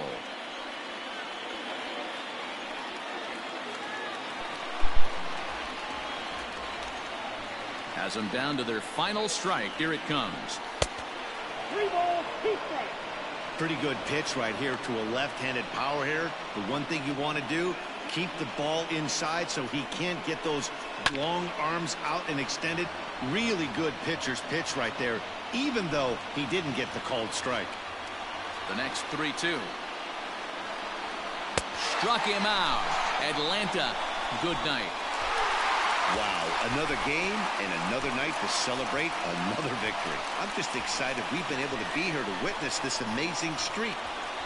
Speaker 2: Has them down to their final strike. Here it comes.
Speaker 7: 3 balls, 2 strikes.
Speaker 3: Pretty good pitch right here to a left-handed power hitter. The one thing you want to do, keep the ball inside so he can't get those long arms out and extended. Really good pitcher's pitch right there, even though he didn't get the called strike.
Speaker 2: The next 3-2. Struck him out. Atlanta, good night.
Speaker 3: Wow, another game and another night to celebrate another victory. I'm just excited we've been able to be here to witness this amazing streak.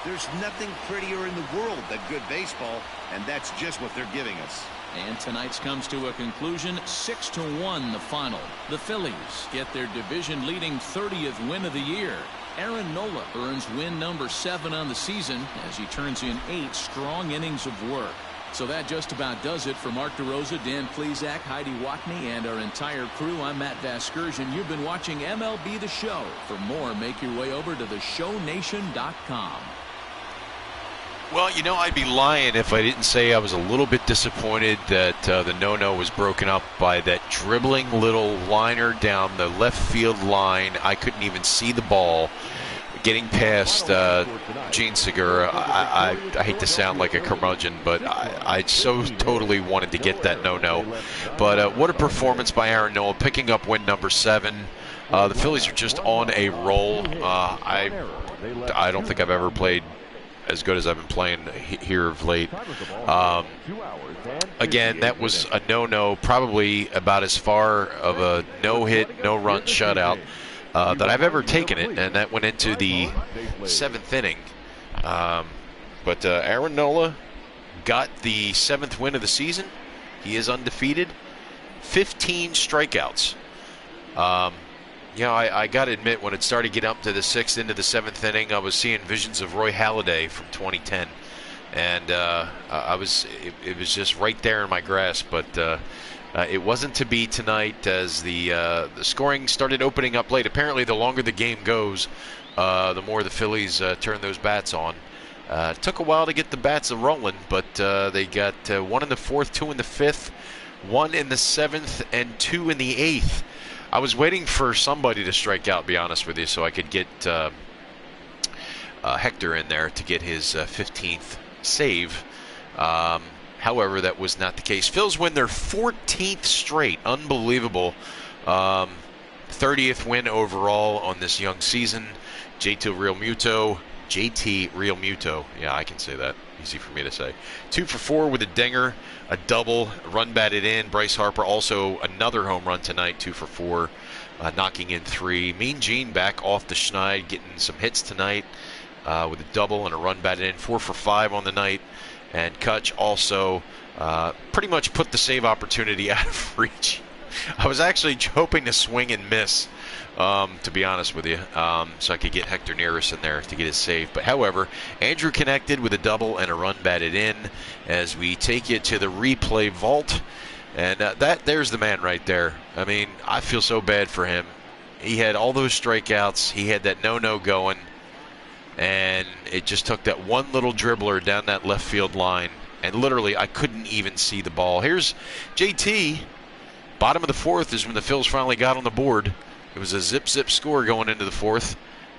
Speaker 3: There's nothing prettier in the world than good baseball, and that's just what they're giving us.
Speaker 2: And tonight's comes to a conclusion. 6-1 the final. The Phillies get their division leading 30th win of the year. Aaron Nola earns win number 7 on the season as he turns in 8 strong innings of work. So that just about does it for Mark DeRosa, Dan Plesac, Heidi Watney, and our entire crew. I'm Matt Vasgersian. You've been watching MLB The Show. For more, make your way over to theshownation.com.
Speaker 1: Well, you know, I'd be lying if I didn't say I was a little bit disappointed that the no-no was broken up by that dribbling little liner down the left field line. I couldn't even see the ball getting past Gene Segura. I hate to sound like a curmudgeon, but I so totally wanted to get that no-no. But what a performance by Aaron Nola, picking up win number 7. The Phillies are just on a roll. I don't think I've ever played as good as I've been playing here of late. Again, that was a no-no, probably about as far of a no-hit, no-run shutout that I've ever taken it, and that went into the 7th inning. But Aaron Nola got the 7th win of the season. He is undefeated. 15 strikeouts. You know, I got to admit, when it started getting up to the 6th into the 7th inning, I was seeing visions of Roy Halladay from 2010. and it was just right there in my grasp, but it wasn't to be tonight as the scoring started opening up late. Apparently, the longer the game goes, the more the Phillies turn those bats on. It took a while to get the bats rolling, but they got 1 in the 4th, 2 in the 5th, 1 in the 7th, and 2 in the 8th. I was waiting for somebody to strike out, to be honest with you, so I could get Hector in there to get his 15th save. However, that was not the case. Phils win their 14th straight. Unbelievable. 30th win overall on this young season. JT Realmuto. Yeah, I can say that. Easy for me to say. 2 for 4 with a dinger, a double, run batted in. Bryce Harper also another home run tonight, 2 for 4, knocking in 3. Mean Gene back off the schneid, getting some hits tonight with a double and a run batted in. 4 for 5 on the night. And Kutch also pretty much put the save opportunity out of reach. I was actually hoping to swing and miss, to be honest with you, so I could get Hector Neris in there to get his save. But however, Andrew connected with a double and a run batted in as we take you to the replay vault. And there's the man right there. I mean, I feel so bad for him. He had all those strikeouts. He had that no-no going. And it just took that one little dribbler down that left field line. And literally, I couldn't even see the ball. Here's JT. Bottom of the 4th is when the Phils finally got on the board. It was a zip-zip score going into the 4th.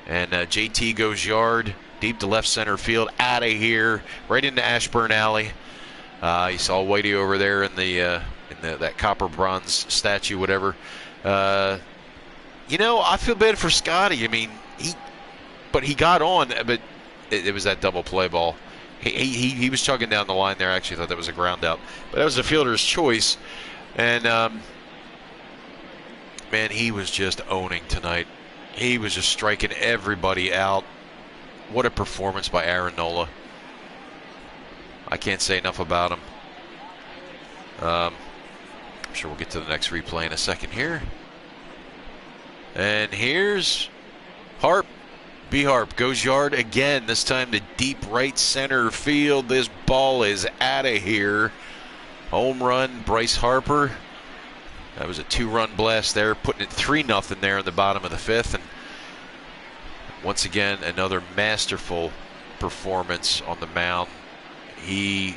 Speaker 1: And JT goes yard, deep to left center field, out of here, right into Ashburn Alley. You saw Whitey over there in that copper bronze statue, whatever. I feel bad for Scotty. I mean, he got on, but it was that double play ball. He was chugging down the line there. I actually thought that was a ground out. But that was the fielder's choice. And, man, he was just owning tonight. He was just striking everybody out. What a performance by Aaron Nola. I can't say enough about him. I'm sure we'll get to the next replay in a second here. And here's Harp. B. Harp goes yard again, this time to deep right center field. This ball is out of here. Home run, Bryce Harper. That was a 2-run blast there, putting it 3-0 there in the bottom of the 5th. And once again, another masterful performance on the mound. He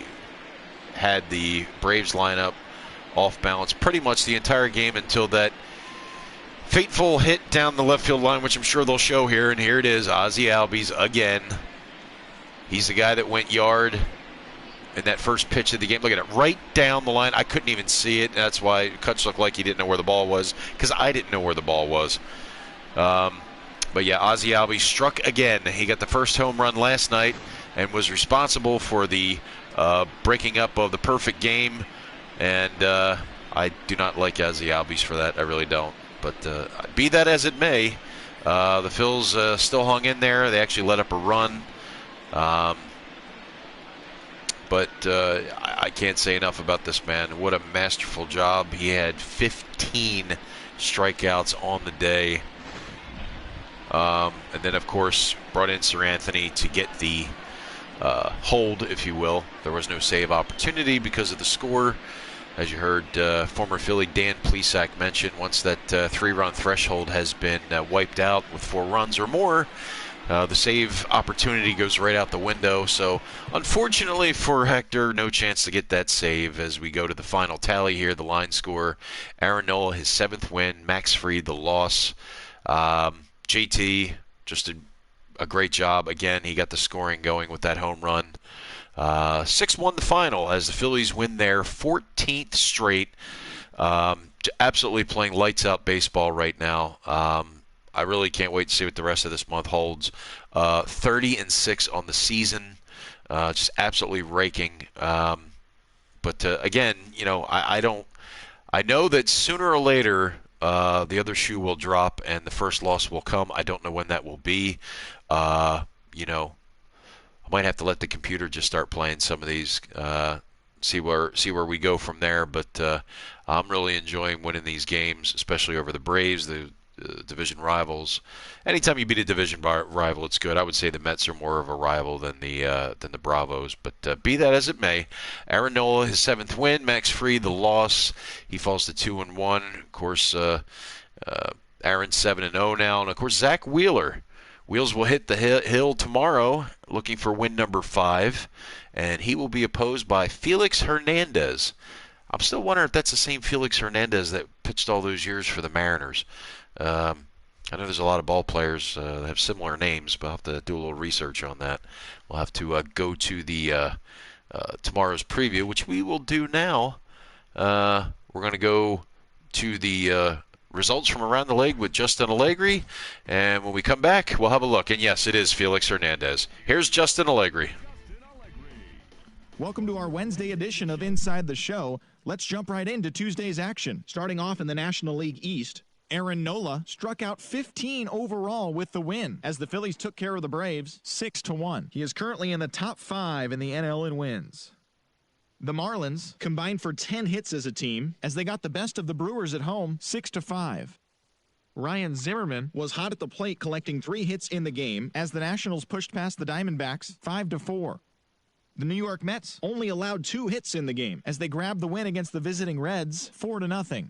Speaker 1: had the Braves lineup off balance pretty much the entire game until that fateful hit down the left field line, which I'm sure they'll show here. And here it is, Ozzie Albies again. He's the guy that went yard in that first pitch of the game. Look at it, right down the line. I couldn't even see it. That's why Kutch looked like he didn't know where the ball was, because I didn't know where the ball was. But yeah, Ozzie Albies struck again. He got the first home run last night and was responsible for the breaking up of the perfect game. And I do not like Ozzie Albies for that. I really don't. But be that as it may, the Phils still hung in there. They actually let up a run. But I can't say enough about this man. What a masterful job. He had 15 strikeouts on the day. And then, of course, brought in Sir Anthony to get the hold, if you will. There was no save opportunity because of the score. As you heard former Philly Dan Plesac mention, once that 3-run threshold has been wiped out with 4 runs or more, the save opportunity goes right out the window. So, unfortunately for Hector, no chance to get that save as we go to the final tally here. The line score, Aaron Nola, his 7th win. Max Fried, the loss. JT, just a great job. Again, he got the scoring going with that home run. 6-1 the final as the Phillies win their 14th straight. Absolutely playing lights out baseball right now. I really can't wait to see what the rest of this month holds. 30-6 on the season, just absolutely raking. But again, I know that sooner or later the other shoe will drop and the first loss will come. I don't know when that will be. I might have to let the computer just start playing some of these, see where we go from there. But I'm really enjoying winning these games, especially over the Braves. The division rivals. Anytime you beat a division rival, it's good. I would say the Mets are more of a rival than the Bravos, but be that as it may, Aaron Nola, his 7th win. Max Fried, the loss. He falls to 2-1. Of course, Aaron's 7-0 now, and of course Zach Wheeler. Wheels will hit the hill tomorrow, looking for win number 5, and he will be opposed by Felix Hernandez. I'm still wondering if that's the same Felix Hernandez that pitched all those years for the Mariners. I know there's a lot of ball players that have similar names, but I'll have to do a little research on that. We'll have to go to the tomorrow's preview, which we will do now. We're going to go to the results from around the league with Justin Allegri, and when we come back, we'll have a look. And yes, it is Felix Hernandez. Here's Justin Allegri.
Speaker 8: Welcome to our Wednesday edition of Inside the Show. Let's jump right into Tuesday's action. Starting off in the National League East, Aaron Nola struck out 15 overall with the win as the Phillies took care of the Braves 6-1. He is currently in the top 5 in the NL in wins. The Marlins combined for 10 hits as a team as they got the best of the Brewers at home 6-5. Ryan Zimmerman was hot at the plate, collecting 3 hits in the game as the Nationals pushed past the Diamondbacks 5-4. The New York Mets only allowed 2 hits in the game as they grabbed the win against the visiting Reds 4-0.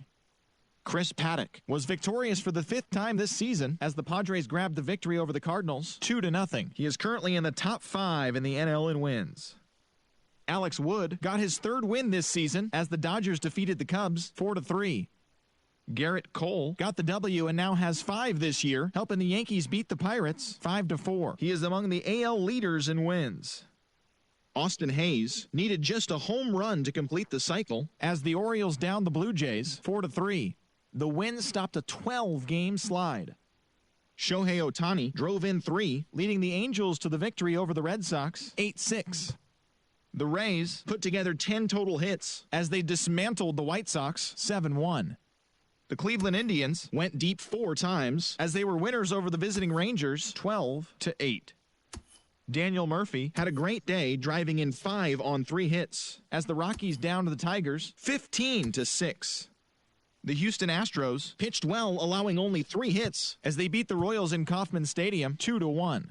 Speaker 8: Chris Paddock was victorious for the 5th time this season as the Padres grabbed the victory over the Cardinals 2-0. He is currently in the top 5 in the NL in wins. Alex Wood got his 3rd win this season as the Dodgers defeated the Cubs 4-3. Garrett Cole got the W and now has 5 this year, helping the Yankees beat the Pirates 5-4. He is among the AL leaders in wins. Austin Hayes needed just a home run to complete the cycle as the Orioles downed the Blue Jays 4-3. The win stopped a 12-game slide. Shohei Ohtani drove in 3, leading the Angels to the victory over the Red Sox 8-6. The Rays put together 10 total hits as they dismantled the White Sox 7-1. The Cleveland Indians went deep 4 times as they were winners over the visiting Rangers 12-8. Daniel Murphy had a great day, driving in 5 on 3 hits as the Rockies downed the Tigers 15-6. The Houston Astros pitched well, allowing only 3 hits as they beat the Royals in Kauffman Stadium 2-1.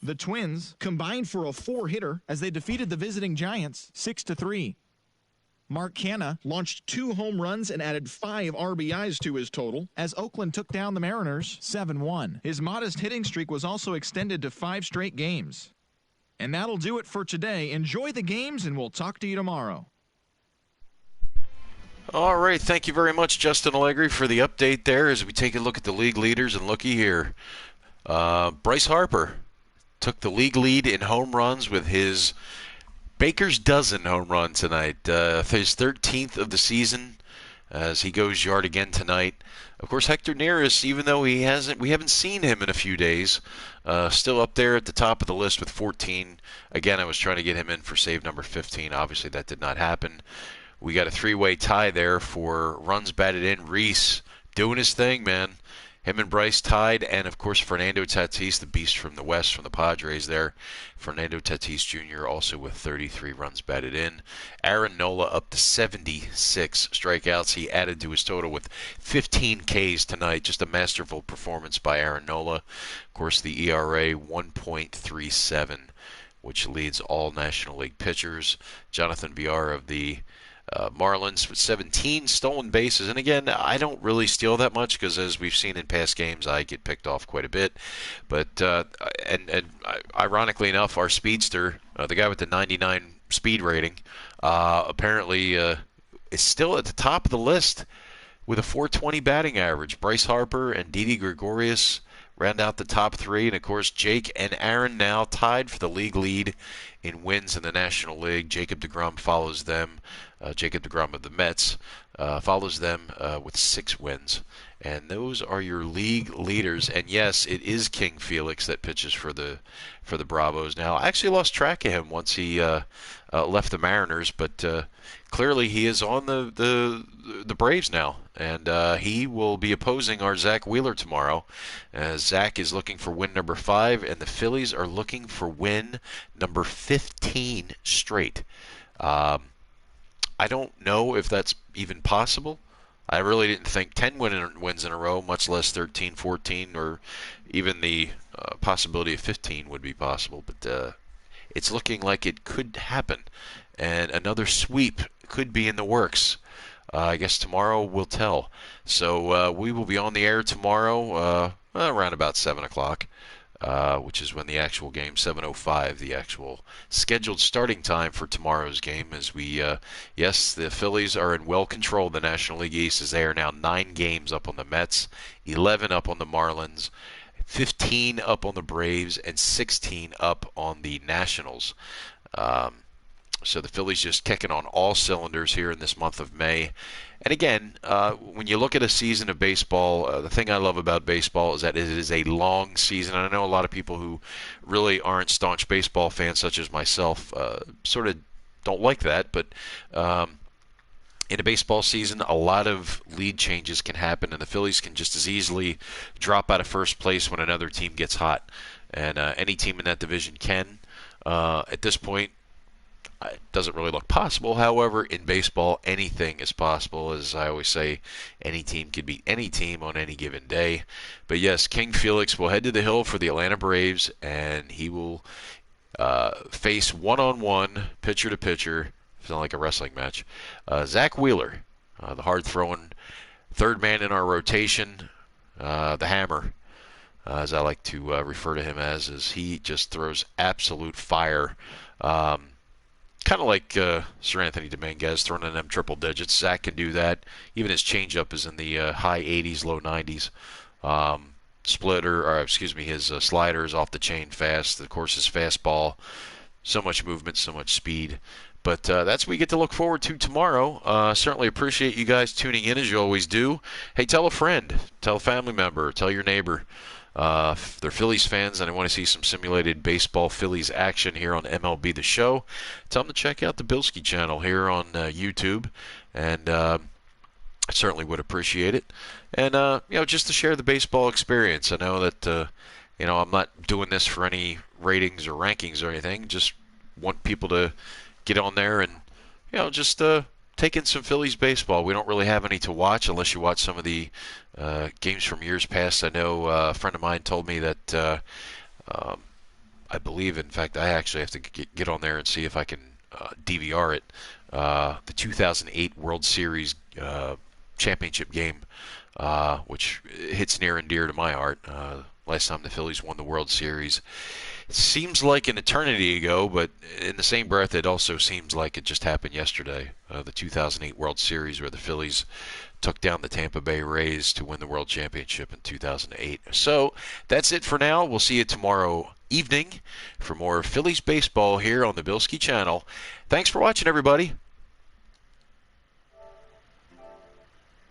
Speaker 8: The Twins combined for a 4-hitter as they defeated the visiting Giants 6-3. Mark Canha launched 2 home runs and added 5 RBIs to his total as Oakland took down the Mariners 7-1. His modest hitting streak was also extended to 5 straight games. And that'll do it for today. Enjoy the games, and we'll talk to you tomorrow.
Speaker 1: All right, thank you very much, Justin Allegri, for the update there as we take a look at the league leaders. And looky here, Bryce Harper took the league lead in home runs with his Baker's dozen home run tonight, his 13th of the season, as he goes yard again tonight. Of course, Hector Neris, even though we haven't seen him in a few days, still up there at the top of the list with 14. Again, I was trying to get him in for save number 15. Obviously, that did not happen. We got a 3-way tie there for runs batted in. Reese doing his thing, man. Him and Bryce tied, and of course Fernando Tatis, the beast from the West, from the Padres there. Fernando Tatis Jr. also with 33 runs batted in. Aaron Nola up to 76 strikeouts. He added to his total with 15 Ks tonight. Just a masterful performance by Aaron Nola. Of course, the ERA 1.37, which leads all National League pitchers. Jonathan Villar of the Marlins with 17 stolen bases. And again, I don't really steal that much because, as we've seen in past games, I get picked off quite a bit. But and ironically enough, our speedster, the guy with the 99 speed rating, apparently is still at the top of the list with a 420 batting average. Bryce Harper and Didi Gregorius round out the top 3. And, of course, Jake and Aaron now tied for the league lead in wins in the National League. Jacob deGrom follows them. Jacob deGrom of the Mets follows them with 6 wins. And those are your league leaders. And, yes, it is King Felix that pitches for the Bravos now. I actually lost track of him once he left the Mariners, but clearly he is on the Braves now. And he will be opposing our Zach Wheeler tomorrow. Zach is looking for win number 5, and the Phillies are looking for win number 15 straight. I don't know if that's even possible. I really didn't think 10 wins in a row, much less 13, 14, or even the possibility of 15 would be possible. But it's looking like it could happen, and another sweep could be in the works. I guess tomorrow will tell. So we will be on the air tomorrow around about 7 o'clock, which is when the actual game, 7:05, the actual scheduled starting time for tomorrow's game. As yes, the Phillies are in well control of the National League East, as they are now 9 games up on the Mets, 11 up on the Marlins, 15 up on the Braves, and 16 up on the Nationals. So the Phillies just kicking on all cylinders here in this month of May. And again, when you look at a season of baseball, the thing I love about baseball is that it is a long season. And I know a lot of people who really aren't staunch baseball fans, such as myself, sort of don't like that. But in a baseball season, a lot of lead changes can happen, and the Phillies can just as easily drop out of first place when another team gets hot. And any team in that division can. At this point, it doesn't really look possible. However, in baseball, anything is possible. As I always say, any team can beat any team on any given day. But yes, King Felix will head to the hill for the Atlanta Braves, and he will face one-on-one, pitcher-to-pitcher, sound like a wrestling match, Zach Wheeler, the hard-throwing third man in our rotation, the hammer, as I like to refer to him as he just throws absolute fire. Kind of like Sir Anthony Dominguez throwing in them triple digits. Zach can do that. Even his changeup is in the high 80s, low 90s. His slider is off the chain fast. Of course, his fastball, so much movement, so much speed. But that's what we get to look forward to tomorrow. Certainly appreciate you guys tuning in as you always do. Hey, tell a friend, tell a family member, tell your neighbor. If they're Phillies fans and I want to see some simulated baseball Phillies action here on MLB The Show, tell them to check out the Bilskie channel here on YouTube, and I certainly would appreciate it. And just to share the baseball experience. I know that I'm not doing this for any ratings or rankings or anything. Just want people to get on there and just take in some Phillies baseball. We don't really have any to watch unless you watch some of the games from years past. I know a friend of mine told me that I believe, in fact, I actually have to get on there and see if I can DVR it. The 2008 World Series championship game, which hits near and dear to my heart. Last time the Phillies won the World Series. It seems like an eternity ago, but in the same breath, it also seems like it just happened yesterday. The 2008 World Series, where the Phillies took down the Tampa Bay Rays to win the World Championship in 2008. So that's it for now. We'll see you tomorrow evening for more Phillies baseball here on the Bilskie channel. Thanks for watching, everybody.